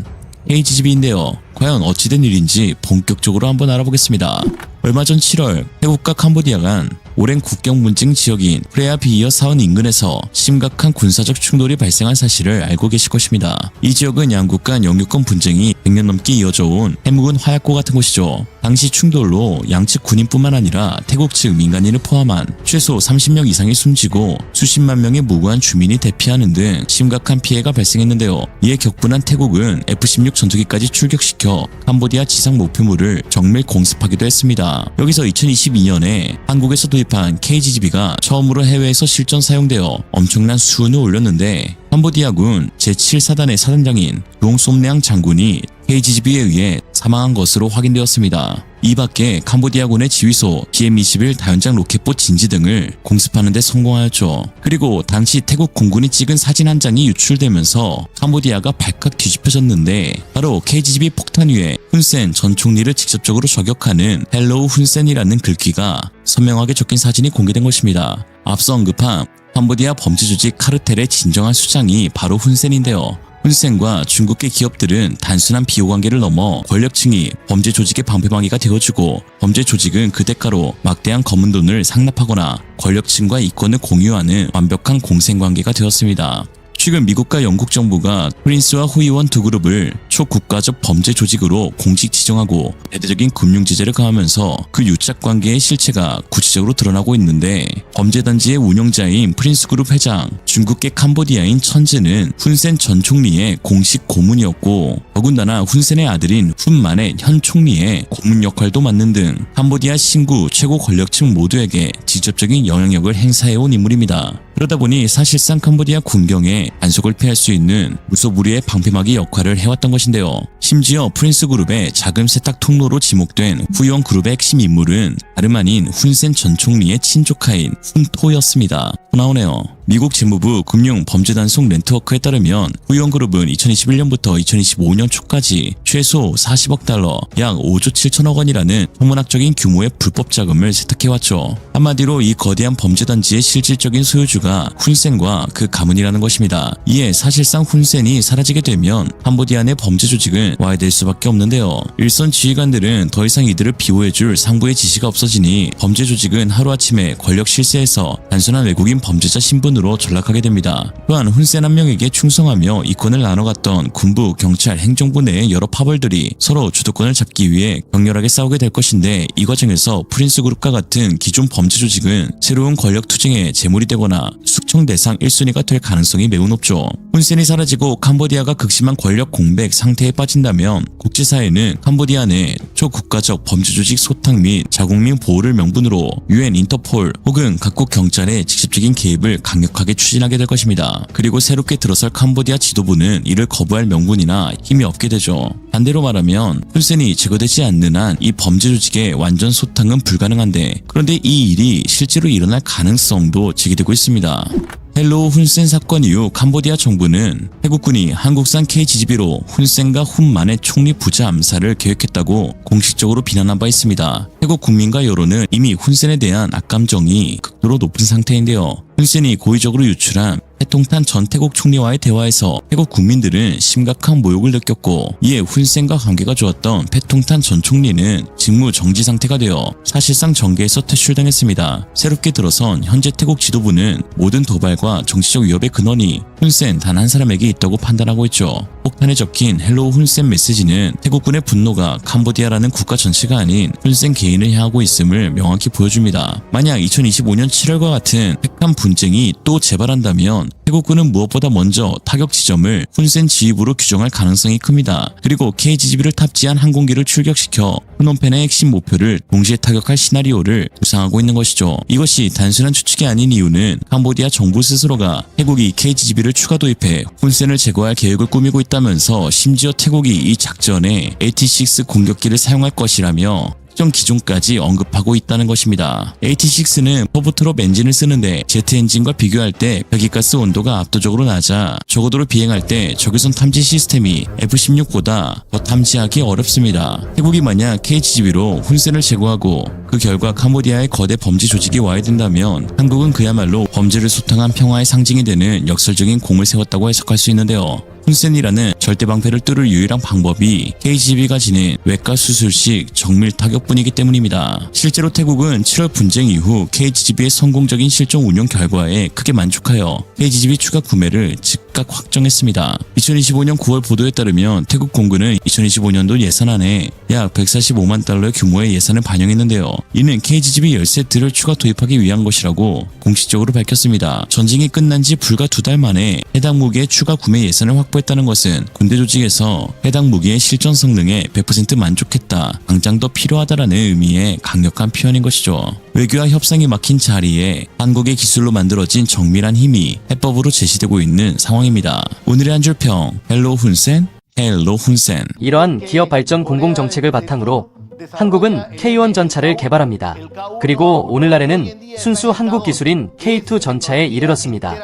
KGB인데요. 과연 어찌된 일인지 본격적으로 한번 알아보겠습니다. 얼마 전 7월 태국과 캄보디아 간 오랜 국경 문증 지역인 프레아 비이어 사원 인근에서 심각한 군사적 충돌이 발생한 사실을 알고 계실 것입니다. 이 지역은 양국 간 영유권 분쟁이 100년 넘게 이어져 온 해묵은 화약고 같은 곳이죠. 당시 충돌로 양측 군인뿐만 아니라 태국 측 민간인을 포함한 최소 30명 이상이 숨지고 수십만 명의 무고한 주민이 대피하는 등 심각한 피해가 발생했는데요. 이에 격분한 태국은 F-16 전투기까지 출격시켜 캄보디아 지상 목표물을 정밀 공습하기도 했습니다. 여기서 2022년에 한국에서 도입한 KGB가 처음으로 해외에서 실전 사용되어 엄청난 수운을 올렸는데 캄보디아군 제7사단의 사단장인 용솜량 장군이 KGB에 의해 사망한 것으로 확인되었습니다. 이 밖에 캄보디아군의 지휘소 BM-21 다연장 로켓포 진지 등을 공습하는 데 성공하였죠. 그리고 당시 태국 공군이 찍은 사진 한 장이 유출되면서 캄보디아가 발칵 뒤집혀졌는데 바로 KGB 폭탄 위에 훈센 전 총리를 직접적으로 저격하는 헬로우 훈센이라는 글귀가 선명하게 적힌 사진이 공개된 것입니다. 앞서 언급한 캄보디아 범죄 조직 카르텔의 진정한 수장이 바로 훈센인데요. 훈센과 중국계 기업들은 단순한 비호 관계를 넘어 권력층이 범죄 조직의 방패막이가 되어주고 범죄 조직은 그 대가로 막대한 검은 돈을 상납하거나 권력층과 이권을 공유하는 완벽한 공생관계가 되었습니다. 최근 미국과 영국 정부가 프린스와 후이원 두 그룹을 초국가적 범죄 조직으로 공식 지정하고 대대적인 금융 제재를 가하면서 그 유착 관계의 실체가 구체적으로 드러나고 있는데 범죄단지의 운영자인 프린스그룹 회장, 중국계 캄보디아인 천재는 훈센 전 총리의 공식 고문이었고 더군다나 훈센의 아들인 훈만의 현 총리의 고문 역할도 맡는 등 캄보디아 신구 최고 권력층 모두에게 직접적인 영향력을 행사해온 인물입니다. 그러다 보니 사실상 캄보디아 군경에 단속을 피할 수 있는 무소불위의 방패막이 역할을 해왔던 것인데요. 심지어 프린스그룹의 자금 세탁 통로로 지목된 후이원그룹의 핵심 인물은 다름 아닌 훈센 전 총리의 친조카인 훈토였습니다. 또 나오네요. 미국 재무부 금융범죄단속 네트워크에 따르면 후이원그룹은 2021년부터 2025년 초까지 최소 40억 달러, 약 5조 7천억 원이라는 천문학적인 규모의 불법 자금을 세탁해왔죠. 한마디로 이 거대한 범죄단지의 실질적인 소유주가 훈센과 그 가문이라는 것입니다. 이에 사실상 훈센이 사라지게 되면 캄보디아 내 범죄 조직은 와해될 수밖에 없는데요. 일선 지휘관들은 더 이상 이들을 비호해줄 상부의 지시가 없어지니 범죄 조직은 하루아침에 권력 실세에서 단순한 외국인 범죄자 신분으로 훈련으로 전락하게 됩니다. 또한 훈센 한 명에게 충성하며 이권을 나눠갔던 군부, 경찰, 행정부 내의 여러 파벌들이 서로 주도권을 잡기 위해 격렬하게 싸우게 될 것인데, 이 과정에서 프린스 그룹과 같은 기존 범죄 조직은 새로운 권력 투쟁의 제물이 되거나 숙청 대상 1순위가 될 가능성이 매우 높죠. 훈센이 사라지고 캄보디아가 극심한 권력 공백 상태에 빠진다면 국제사회는 캄보디아 내 초국가적 범죄 조직 소탕 및 자국민 보호를 명분으로 UN, 인터폴 혹은 각국 경찰의 직접적인 개입을 강력하게 추진하게 될 것입니다. 그리고 새롭게 들어설 캄보디아 지도부는 이를 거부할 명분이나 힘이 없게 되죠. 반대로 말하면 훈센이 제거되지 않는 한 이 범죄 조직의 완전 소탕은 불가능한데, 그런데 이 일이 실제로 일어날 가능성도 제기되고 있습니다. 헬로우 훈센 사건 이후 캄보디아 정부는 태국군이 한국산 KGB로 훈센과 훈만의 총리 부자 암살을 계획했다고 공식적으로 비난한 바 있습니다. 태국 국민과 여론은 이미 훈센에 대한 악감정이 극도로 높은 상태인데요. 훈센이 고의적으로 유출한 패통탄 전 태국 총리와의 대화에서 태국 국민들은 심각한 모욕을 느꼈고, 이에 훈센과 관계가 좋았던 패통탄 전 총리는 직무 정지 상태가 되어 사실상 정계에서 퇴출당했습니다. 새롭게 들어선 현재 태국 지도부는 모든 도발과 정치적 위협의 근원이 훈센 단 한 사람에게 있다고 판단하고 있죠. 폭탄에 적힌 헬로우 훈센 메시지는 태국군의 분노가 캄보디아라는 국가 전체가 아닌 훈센 개인을 향하고 있음을 명확히 보여줍니다. 만약 2025년 7월과 같은 핵탄 분쟁이 또 재발한다면 태국군은 무엇보다 먼저 타격 지점을 훈센 지휘부로 규정할 가능성이 큽니다. 그리고 KGB를 탑재한 항공기를 출격시켜 프놈펜의 핵심 목표를 동시에 타격할 시나리오를 구상하고 있는 것이죠. 이것이 단순한 추측이 아닌 이유는 캄보디아 정부 스스로가 태국이 KGB를 추가 도입해 훈센을 제거할 계획을 꾸미고 있다면서 심지어 태국이 이 작전에 AT-6 공격기를 사용할 것이라며 특정 기종까지 언급하고 있다는 것입니다. AT-6는 터보트롭 엔진을 쓰는데 제트 엔진과 비교할 때 배기가스 온도가 압도적으로 낮아 저고도를 비행할 때 적외선 탐지 시스템이 F-16보다 더 탐지하기 어렵습니다. 태국이 만약 KGB로 훈센을 제거하고 그 결과 캄보디아의 거대 범죄 조직이 와야 된다면 한국은 그야말로 범죄를 소탕한 평화의 상징이 되는 역설적인 공을 세웠다고 해석할 수 있는데요. 훈센이라는 절대방패를 뚫을 유일한 방법이 KGB가 지닌 외과 수술식 정밀 타격뿐이기 때문입니다. 실제로 태국은 7월 분쟁 이후 KGB의 성공적인 실종 운용 결과에 크게 만족하여 KGB 추가 구매를 즉각 확정했습니다. 2025년 9월 보도에 따르면 태국 공군은 2025년도 예산안에 약 145만 달러의 규모의 예산을 반영했는데요. 이는 KGB 10세트를 추가 도입하기 위한 것이라고 공식적으로 밝혔습니다. 전쟁이 끝난 지 불과 2달 만에 해당 무기의 추가 구매 예산을 확보했다는 것은 군대 조직에서 해당 무기의 실전 성능에 100% 만족했다, 당장 더 필요하다라는 의미의 강력한 표현인 것이죠. 외교와 협상이 막힌 자리에 한국의 기술로 만들어진 정밀한 힘이 해법으로 제시되고 있는 상황입니다. 오늘의 한 줄 평, 헬로우 훈센, 헬로우 훈센. 이러한 기업 발전 공공정책을 바탕으로 한국은 K1 전차를 개발합니다. 그리고 오늘날에는 순수 한국 기술인 K2 전차에 이르렀습니다.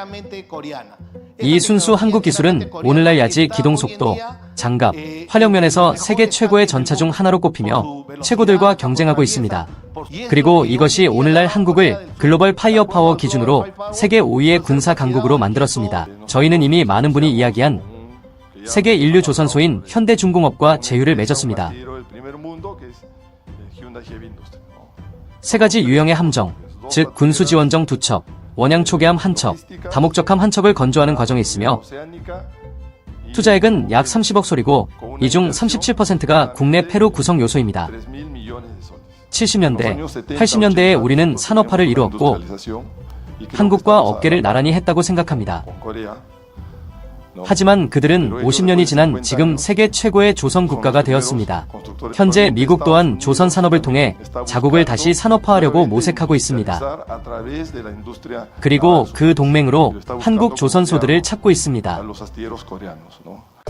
이 순수 한국 기술은 오늘날 야지 기동 속도, 장갑, 활용면에서 세계 최고의 전차 중 하나로 꼽히며 최고들과 경쟁하고 있습니다. 그리고 이것이 오늘날 한국을 글로벌 파이어 파워 기준으로 세계 5위의 군사 강국으로 만들었습니다. 저희는 이미 많은 분이 이야기한 세계 인류 조선소인 현대중공업과 제휴를 맺었습니다. 세 가지 유형의 함정, 즉 군수지원정 2척, 원양초계함 1척, 다목적함 1척을 건조하는 과정에 있으며 투자액은 약 30억 소리고 이 중 37%가 국내 페루 구성 요소입니다. 70년대, 80년대에 우리는 산업화를 이루었고 한국과 어깨를 나란히 했다고 생각합니다. 하지만 그들은 50년이 지난 지금 세계 최고의 조선 국가가 되었습니다. 현재 미국 또한 조선 산업을 통해 자국을 다시 산업화하려고 모색하고 있습니다. 그리고 그 동맹으로 한국 조선소들을 찾고 있습니다.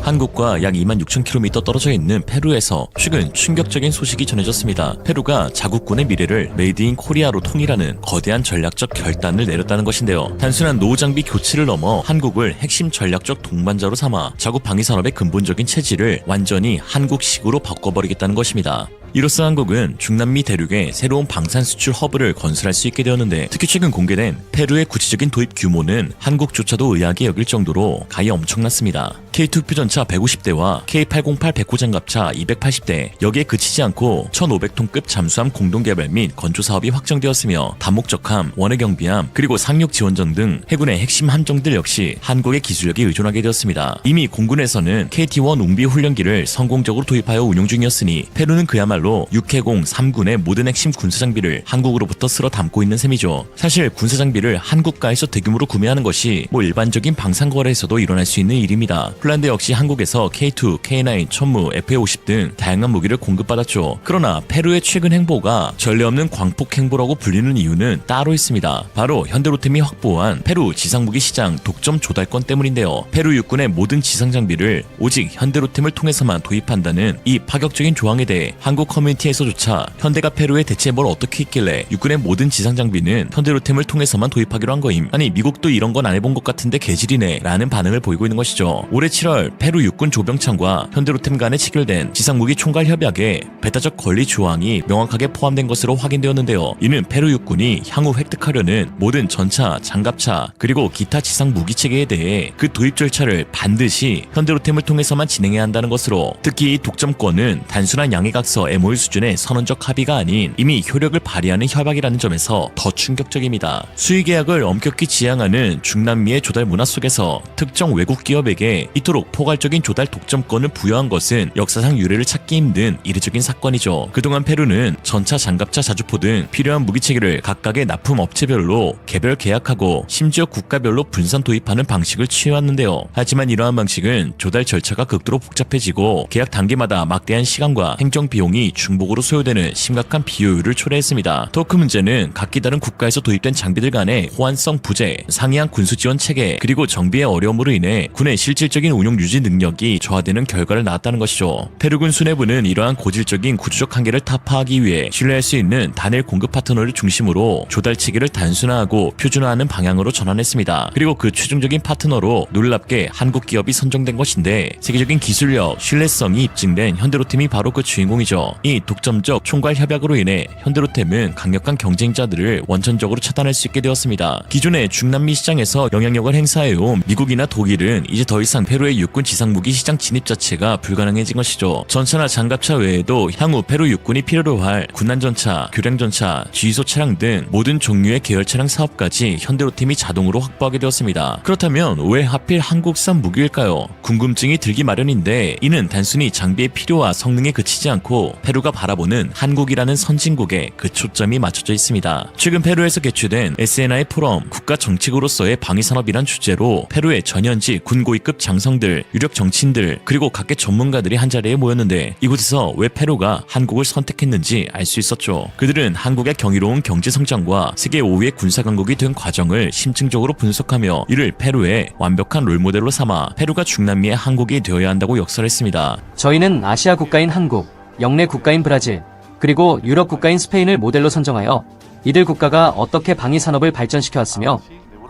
한국과 약 26,000km 떨어져 있는 페루에서 최근 충격적인 소식이 전해졌습니다. 페루가 자국군의 미래를 메이드 인 코리아로 통일하는 거대한 전략적 결단을 내렸다는 것인데요. 단순한 노후 장비 교체를 넘어 한국을 핵심 전략적 동반자로 삼아 자국 방위 산업의 근본적인 체질을 완전히 한국식으로 바꿔버리겠다는 것입니다. 이로써 한국은 중남미 대륙에 새로운 방산 수출 허브를 건설할 수 있게 되었는데, 특히 최근 공개된 페루의 구체적인 도입 규모는 한국조차도 의아하게 여길 정도로 가히 엄청났습니다. K2 표전차 150대와 K808 백호 장갑차 280대, 여기에 그치지 않고 1,500톤급 잠수함 공동개발 및 건조 사업이 확정되었으며, 다목적함, 원해 경비함, 그리고 상륙 지원정 등 해군의 핵심 함정들 역시 한국의 기술력에 의존하게 되었습니다. 이미 공군에서는 KT-1 웅비 훈련기를 성공적으로 도입하여 운용 중이었으니 페루는 그야말로 육해공 3군의 모든 핵심 군사장비를 한국으로부터 쓸어 담고 있는 셈이죠. 사실 군사장비를 한국가에서 대규모로 구매하는 것이 일반적인 방산거래에서도 일어날 수 있는 일입니다. 폴란드 역시 한국에서 K2, K9, 천무, FA-50 등 다양한 무기를 공급받았죠. 그러나 페루의 최근 행보가 전례 없는 광폭 행보라고 불리는 이유는 따로 있습니다. 바로 현대로템이 확보한 페루 지상무기 시장 독점 조달권 때문인데요. 페루 육군의 모든 지상장비를 오직 현대로템을 통해서만 도입한다는 이 파격적인 조항에 대해 한국 커뮤니티에서조차 현대가 페루에 대체 뭘 어떻게 했길래 육군의 모든 지상장비는 현대로템을 통해서만 도입하기로 한 거임, 아니 미국도 이런 건 안 해본 것 같은데 개질이네 라는 반응을 보이고 있는 것이죠. 올해 7월 페루 육군 조병창과 현대로템 간에 체결된 지상무기 총괄 협약에 배타적 권리 조항이 명확하게 포함된 것으로 확인되었는데요. 이는 페루 육군이 향후 획득하려는 모든 전차, 장갑차, 그리고 기타 지상 무기 체계에 대해 그 도입 절차를 반드시 현대로템을 통해서만 진행해야 한다는 것으로, 특히 이 독점권은 단순한 양해각서 MOU 수준의 선언적 합의가 아닌 이미 효력을 발휘하는 협약이라는 점에서 더 충격적입니다. 수의계약을 엄격히 지향하는 중남미의 조달 문화 속에서 특정 외국 기업에게 이토록 포괄적인 조달 독점권을 부여한 것은 역사상 유례를 찾기 힘든 이례적인 사건이죠. 그동안 페루는 전차, 장갑차, 자주포 등 필요한 무기체계를 각각의 납품 업체별로 개별 계약하고 심지어 국가별로 분산 도입하는 방식을 취해왔는데요. 하지만 이러한 방식은 조달 절차가 극도로 복잡해지고 계약 단계마다 막대한 시간과 행정 비용이 중복으로 소요되는 심각한 비효율을 초래했습니다. 더 큰 문제는 각기 다른 국가에서 도입된 장비들 간의 호환성 부재, 상이한 군수 지원 체계, 그리고 정비의 어려움으로 인해 군의 실질적인 운용 유지 능력이 저하되는 결과를 낳았다는 것이죠. 페루군 수뇌부는 이러한 고질적인 구조적 한계를 타파하기 위해 신뢰할 수 있는 단일 공급 파트너를 중심으로 조달 체계를 단순화하고 표준화하는 방향으로 전환했습니다. 그리고 그 최종적인 파트너로 놀랍게 한국 기업이 선정된 것인데, 세계적인 기술력, 신뢰성이 입증된 현대로템이 바로 그 주인공이죠. 이 독점적 총괄 협약으로 인해 현대로템은 강력한 경쟁자들을 원천적으로 차단할 수 있게 되었습니다. 기존의 중남미 시장에서 영향력을 행사해온 미국이나 독일은 이제 더 이상 페루의 육군 지상무기 시장 진입 자체가 불가능해진 것이죠. 전차나 장갑차 외에도 향후 페루 육군이 필요로 할 군난전차, 교량전차, 지휘소 차량 등 모든 종류의 계열 차량 사업까지 현대로템이 자동으로 확보하게 되었습니다. 그렇다면 왜 하필 한국산 무기일까요? 궁금증이 들기 마련인데, 이는 단순히 장비의 필요와 성능에 그치지 않고 페루가 바라보는 한국이라는 선진국에 그 초점이 맞춰져 있습니다. 최근 페루에서 개최된 SNI 포럼 국가 정책으로서의 방위산업이란 주제로 페루의 전현직 군고위급 장성들, 유력 정치인들, 그리고 각계 전문가들이 한자리에 모였는데, 이곳에서 왜 페루가 한국을 선택했는지 알 수 있었죠. 그들은 한국의 경이로운 경제성장과 세계 5위의 군사강국이 된 과정을 심층적으로 분석하며 이를 페루의 완벽한 롤모델로 삼아 페루가 중남미의 한국이 되어야 한다고 역설했습니다. 저희는 아시아 국가인 한국, 영내 국가인 브라질, 그리고 유럽 국가인 스페인을 모델로 선정하여 이들 국가가 어떻게 방위산업을 발전시켜왔으며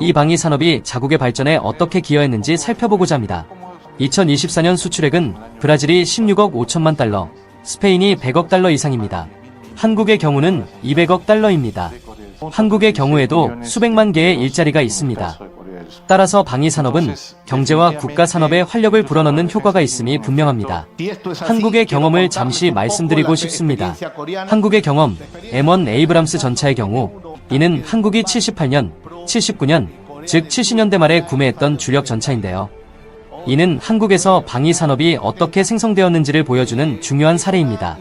이 방위산업이 자국의 발전에 어떻게 기여했는지 살펴보고자 합니다. 2024년 수출액은 브라질이 16억 5천만 달러, 스페인이 100억 달러 이상입니다. 한국의 경우는 200억 달러입니다. 한국의 경우에도 수백만 개의 일자리가 있습니다. 따라서 방위산업은 경제와 국가산업에 활력을 불어넣는 효과가 있음이 분명합니다. 한국의 경험을 잠시 말씀드리고 싶습니다. 한국의 경험, M1 에이브람스 전차의 경우 이는 한국이 78년, 79년, 즉 70년대 말에 구매했던 주력 전차인데요. 이는 한국에서 방위산업이 어떻게 생성되었는지를 보여주는 중요한 사례입니다.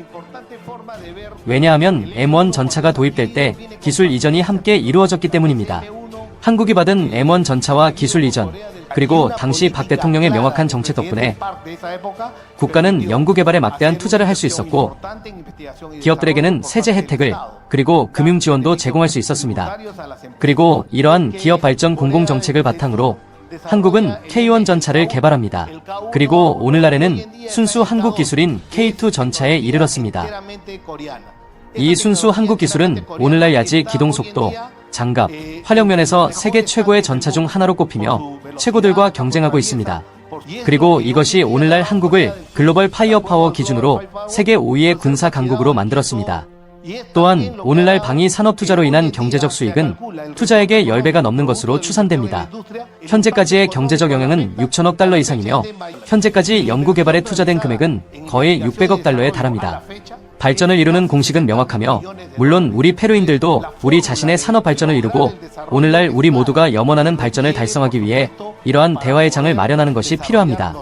왜냐하면 M1 전차가 도입될 때 기술 이전이 함께 이루어졌기 때문입니다. 한국이 받은 M1 전차와 기술 이전, 그리고 당시 박 대통령의 명확한 정책 덕분에 국가는 연구개발에 막대한 투자를 할 수 있었고, 기업들에게는 세제 혜택을, 그리고 금융 지원도 제공할 수 있었습니다. 그리고 이러한 기업 발전 공공정책을 바탕으로 한국은 K1 전차를 개발합니다. 그리고 오늘날에는 순수 한국 기술인 K2 전차에 이르렀습니다. 이 순수 한국 기술은 오늘날 야지 기동 속도, 장갑, 활력면에서 세계 최고의 전차 중 하나로 꼽히며 최고들과 경쟁하고 있습니다. 그리고 이것이 오늘날 한국을 글로벌 파이어 파워 기준으로 세계 5위의 군사 강국으로 만들었습니다. 또한 오늘날 방위 산업 투자로 인한 경제적 수익은 투자액의 10배가 넘는 것으로 추산됩니다. 현재까지의 경제적 영향은 6천억 달러 이상이며 현재까지 연구개발에 투자된 금액은 거의 600억 달러에 달합니다. 발전을 이루는 공식은 명확하며 물론 우리 페루인들도 우리 자신의 산업 발전을 이루고 오늘날 우리 모두가 염원하는 발전을 달성하기 위해 이러한 대화의 장을 마련하는 것이 필요합니다.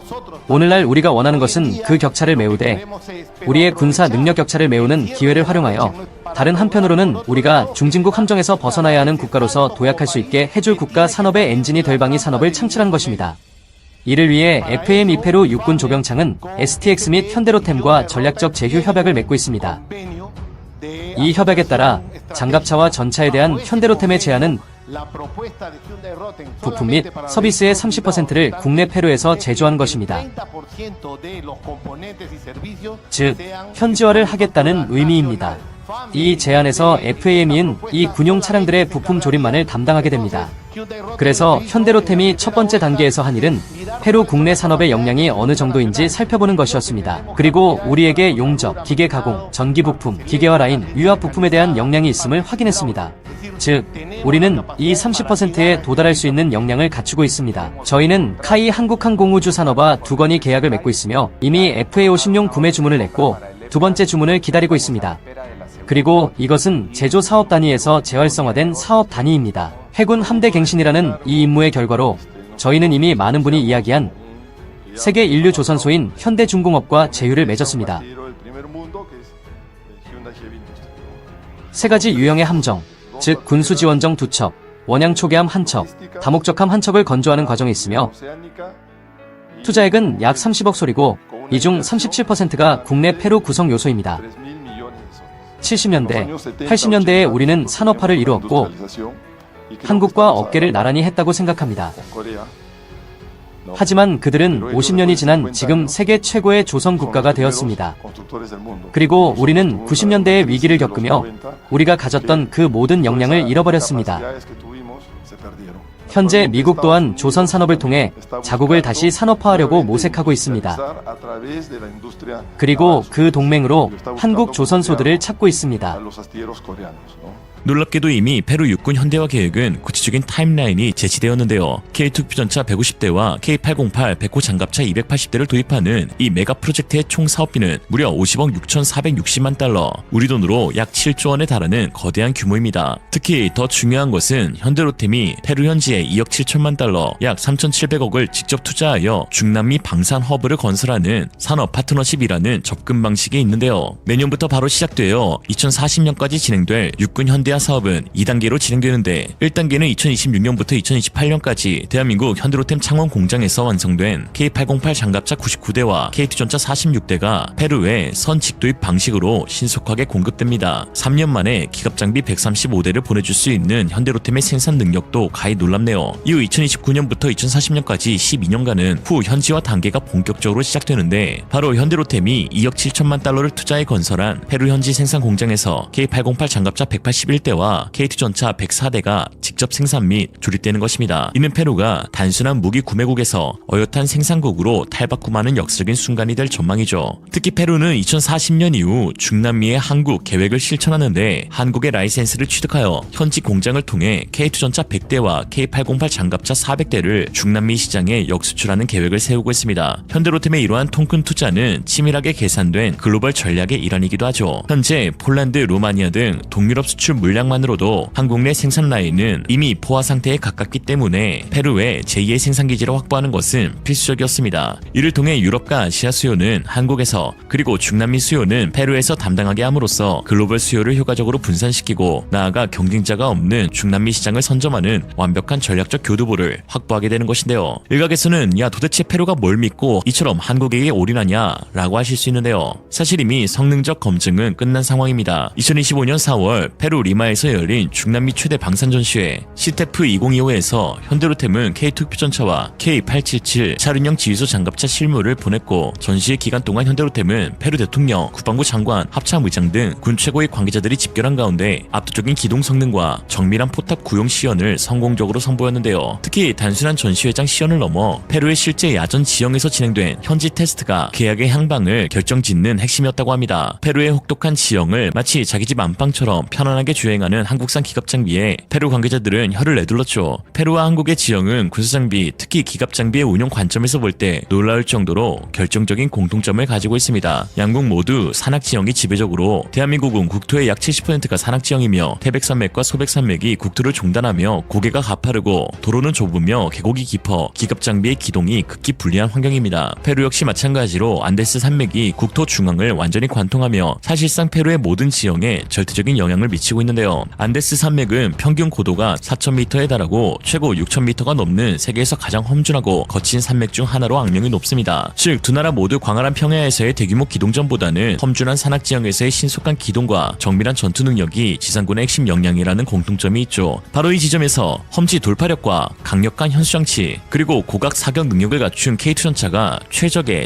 오늘날 우리가 원하는 것은 그 격차를 메우되 우리의 군사 능력 격차를 메우는 기회를 활용하여 다른 한편으로는 우리가 중진국 함정에서 벗어나야 하는 국가로서 도약할 수 있게 해줄 국가 산업의 엔진이 될 방위 산업을 창출한 것입니다. 이를 위해 FM 이페루 육군 조병창은 STX 및 현대로템과 전략적 제휴 협약을 맺고 있습니다. 이 협약에 따라 장갑차와 전차에 대한 현대로템의 제한은 부품 및 서비스의 30%를 국내 페루에서 제조한 것입니다. 즉, 현지화를 하겠다는 의미입니다. 이 제안에서 FAM은 이 군용 차량들의 부품 조립만을 담당하게 됩니다. 그래서 현대로템이 첫 번째 단계에서 한 일은 페루 국내 산업의 역량이 어느 정도인지 살펴보는 것이었습니다. 그리고 우리에게 용접, 기계 가공, 전기 부품, 기계화 라인, 유압 부품에 대한 역량이 있음을 확인했습니다. 즉, 우리는 이 30%에 도달할 수 있는 역량을 갖추고 있습니다. 저희는 카이 한국항공우주 산업과 2건이 계약을 맺고 있으며 이미 FA50용 구매 주문을 냈고 두 번째 주문을 기다리고 있습니다. 그리고 이것은 제조 사업 단위에서 재활성화된 사업 단위입니다. 해군 함대 갱신이라는 이 임무의 결과로 저희는 이미 많은 분이 이야기한 세계 인류 조선소인 현대중공업과 제휴를 맺었습니다. 세 가지 유형의 함정, 즉 군수지원정 2척, 원양 초계함 1척, 다목적함 1척을 건조하는 과정에 있으며 투자액은 약 30억 소리고 이 중 37%가 국내 페루 구성 요소입니다. 70년대, 80년대에 우리는 산업화를 이루었고 한국과 어깨를 나란히 했다고 생각합니다. 하지만 그들은 50년이 지난 지금 세계 최고의 조선 국가가 되었습니다. 그리고 우리는 90년대의 위기를 겪으며 우리가 가졌던 그 모든 역량을 잃어버렸습니다. 현재 미국 또한 조선 산업을 통해 자국을 다시 산업화하려고 모색하고 있습니다. 그리고 그 동맹으로 한국 조선소들을 찾고 있습니다. 놀랍게도 이미 페루 육군 현대화 계획은 구체적인 타임라인이 제시되었는데요. K2 표전차 150대와 K808 백호 장갑차 280대를 도입하는 이 메가 프로젝트의 총 사업비는 무려 50억 6,460만 달러, 우리 돈으로 약 7조 원에 달하는 거대한 규모입니다. 특히 더 중요한 것은 현대로템이 페루 현지에 2억 7천만 달러, 약 3,700억을 직접 투자하여 중남미 방산 허브를 건설하는 산업 파트너십이라는 접근 방식이 있는데요. 내년부터 바로 시작되어 2040년까지 진행될 육군 현대화 사업은 2단계로 진행되는데 1단계는 2026년부터 2028년까지 대한민국 현대로템 창원 공장에서 완성된 K808 장갑차 99대와 K2 전차 46대가 페루에 선 직도입 방식으로 신속하게 공급됩니다. 3년 만에 기갑 장비 135대를 보내줄 수 있는 현대로템의 생산 능력도 가히 놀랍네요. 이후 2029년부터 2040년까지 12년간은 후 현지화 단계가 본격적으로 시작되는데 바로 현대로템이 2억 7천만 달러를 투자해 건설한 페루 현지 생산 공장에서 K808 장갑차 181대와 K2 전차 104대가 직접 생산 및 조립되는 것입니다. 이는 페루가 단순한 무기 구매국에서 어엿한 생산국으로 탈바꿈하는 역사적인 순간이 될 전망이죠. 특히 페루는 2040년 이후 중남미의 한국 계획을 실천하는데 한국의 라이센스를 취득하여 현지 공장을 통해 K2 전차 100대와 K808 장갑차 400대를 중남미 시장에 역수출하는 계획을 세우고 있습니다. 현대로템의 이러한 통큰 투자는 치밀하게 계산된 글로벌 전략의 일환이기도 하죠. 현재 폴란드, 루마니아 등 동유럽 수출 물량만으로도 한국 내 생산 라인은 이미 포화 상태에 가깝기 때문에 페루에 제2의 생산기지를 확보하는 것은 필수적이었습니다. 이를 통해 유럽과 아시아 수요는 한국에서 그리고 중남미 수요는 페루에서 담당하게 함으로써 글로벌 수요를 효과적으로 분산시키고 나아가 경쟁자가 없는 중남미 시장을 선점하는 완벽한 전략적 교두보를 확보하게 되는 것인데요. 일각에서는 야 도대체 페루가 뭘 믿고 이처럼 한국에게 올인하냐 라고 하실 수 있는데요. 사실 이미 성능적 검증은 끝난 상황입니다. 2025년 4월 페루 리마에서 열린 중남미 최대 방산 전시회 시테프 2025에서 현대로템은 K2 표전차와 K877 차륜형 지휘소 장갑차 실무를 보냈고 전시회 기간 동안 현대로템은 페루 대통령, 국방부 장관, 합참의장 등 군 최고의 관계자들이 집결한 가운데 압도적인 기동 성능과 정밀한 포탑 구용 시연을 성공적으로 선보였는데요. 특히 단순한 전시회장 시연을 넘어 페루의 실제 야전 지형에서 진행된 현지 테스트가 계약의 향방을 결정짓는 핵심이었다고 합니다. 페루의 혹독한 지형을 마치 자기 집 안방처럼 편안하게 주행하는 한국산 기갑 장비에 페루 관계자들은 혀를 내둘렀죠. 페루와 한국의 지형은 군사장비, 특히 기갑 장비의 운용 관점에서 볼 때 놀라울 정도로 결정적인 공통점을 가지고 있습니다. 양국 모두 산악 지형이 지배적으로 대한민국은 국토의 약 70%가 산악 지형이며 태백산맥과 소백산맥이 국토를 종단하며 고개가 가파르고 도로는 좁으며 계곡이 깊어 기갑 장비의 기동이 극히 불리한 환경입니다. 페루 역시 마찬가지로 안데스 산맥이 국토 중앙을 완전히 관통하며 사실상 페루의 모든 지형에 절대적인 영향을 미치고 있는데요. 안데스 산맥은 평균 고도가 4,000m에 달하고 최고 6,000m가 넘는 세계에서 가장 험준하고 거친 산맥 중 하나로 악명이 높습니다. 즉 두 나라 모두 광활한 평야에서의 대규모 기동전보다는 험준한 산악 지형에서의 신속한 기동과 정밀한 전투 능력이 지상군의 핵심 역량이라는 공통점이 있죠. 바로 이 지점에서 험지 돌파력과 강력한 현수장치 그리고 고각 사격 능력을 갖춘 K2 전차가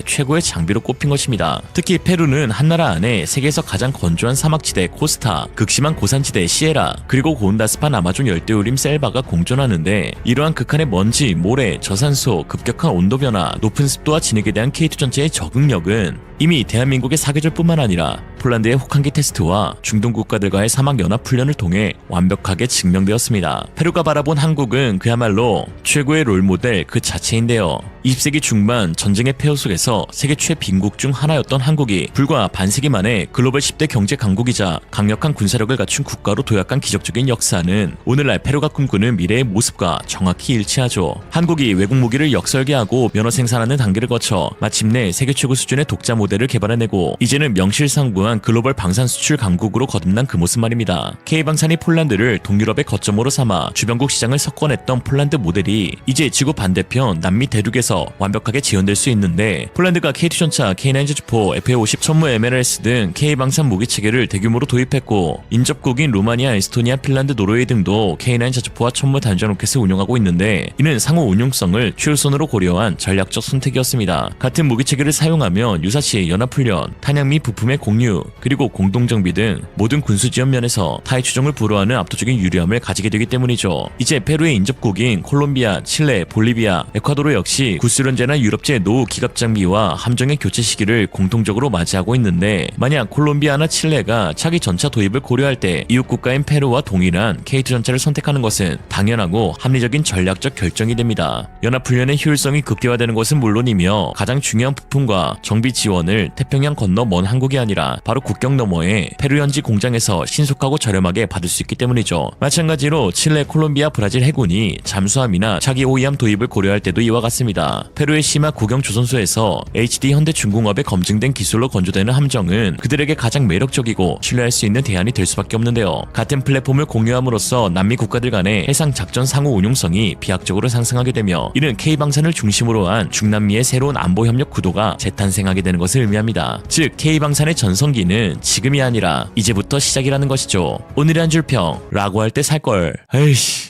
최고의 장비로 꼽힌 것입니다. 특히 페루는 한나라 안에 세계에서 가장 건조한 사막지대 코스타, 극심한 고산지대 시에라, 그리고 고온다습한 아마존 열대우림 셀바가 공존하는데 이러한 극한의 먼지, 모래, 저산소, 급격한 온도 변화, 높은 습도와 진흙에 대한 K2 전차의 적응력은 이미 대한민국의 사계절뿐만 아니라 폴란드의 혹한기 테스트와 중동 국가들과의 사막연합훈련을 통해 완벽하게 증명되었습니다. 페루가 바라본 한국은 그야말로 최고의 롤모델 그 자체인데요. 20세기 중반 전쟁의 폐허 속에서 세계 최빈국 중 하나였던 한국이 불과 반세기 만에 글로벌 10대 경제 강국이자 강력한 군사력을 갖춘 국가로 도약한 기적적인 역사는 오늘날 페루가 꿈꾸는 미래의 모습과 정확히 일치하죠. 한국이 외국 무기를 역설계하고 면허 생산하는 단계를 거쳐 마침내 세계 최고 수준의 독자 모델을 개발해내고 이제는 명실상부한 글로벌 방산 수출 강국으로 거듭난 그 모습 말입니다. K방산이 폴란드를 동유럽의 거점으로 삼아 주변국 시장을 석권했던 폴란드 모델이 이제 지구 반대편 남미 대륙에서 완벽하게 지원될 수 있는데 폴란드가 K2 전차, K9 자주포, FA50 천무 MLRS 등 K방산 무기 체계를 대규모로 도입했고 인접국인 루마니아, 에스토니아, 핀란드, 노르웨이 등도 K9 자주포와 천무 단전 로켓을 운용하고 있는데 이는 상호 운용성을 최우선으로 고려한 전략적 선택이었습니다. 같은 무기 체계를 사용하면 유사시 연합훈련, 탄약 및 부품의 공유, 그리고 공동정비 등 모든 군수 지원 면에서 타의 추종을 불허하는 압도적인 유리함을 가지게 되기 때문이죠. 이제 페루의 인접국인 콜롬비아, 칠레, 볼리비아, 에콰도르 역시 구수련제나 유럽제 노후 기갑 장비와 함정의 교체 시기를 공통적으로 맞이하고 있는데 만약 콜롬비아나 칠레가 차기 전차 도입을 고려할 때 이웃 국가인 페루와 동일한 K2 전차를 선택하는 것은 당연하고 합리적인 전략적 결정이 됩니다. 연합훈련의 효율성이 극대화되는 것은 물론이며 가장 중요한 부품과 정비 지원을 태평양 건너 먼 한국이 아니라 바로 국경 너머의 페루 현지 공장에서 신속하고 저렴하게 받을 수 있기 때문이죠. 마찬가지로 칠레, 콜롬비아, 브라질 해군이 잠수함이나 차기 OEM 도입을 고려할 때도 이와 같습니다. 페루의 시마 국영 조선소에서 HD 현대중공업에 검증된 기술로 건조되는 함정은 그들에게 가장 매력적이고 신뢰할 수 있는 대안이 될 수밖에 없는데요. 같은 플랫폼을 공유함으로써 남미 국가들 간의 해상 작전 상호 운용성이 비약적으로 상승하게 되며 이는 K방산을 중심으로 한 중남미의 새로운 안보 협력 구도가 재탄생하게 되는 것을 의미합니다. 즉 K방산의 전성기는 지금이 아니라 이제부터 시작이라는 것이죠. 오늘의 한 줄 평 라고 할 때 살걸. 에이씨.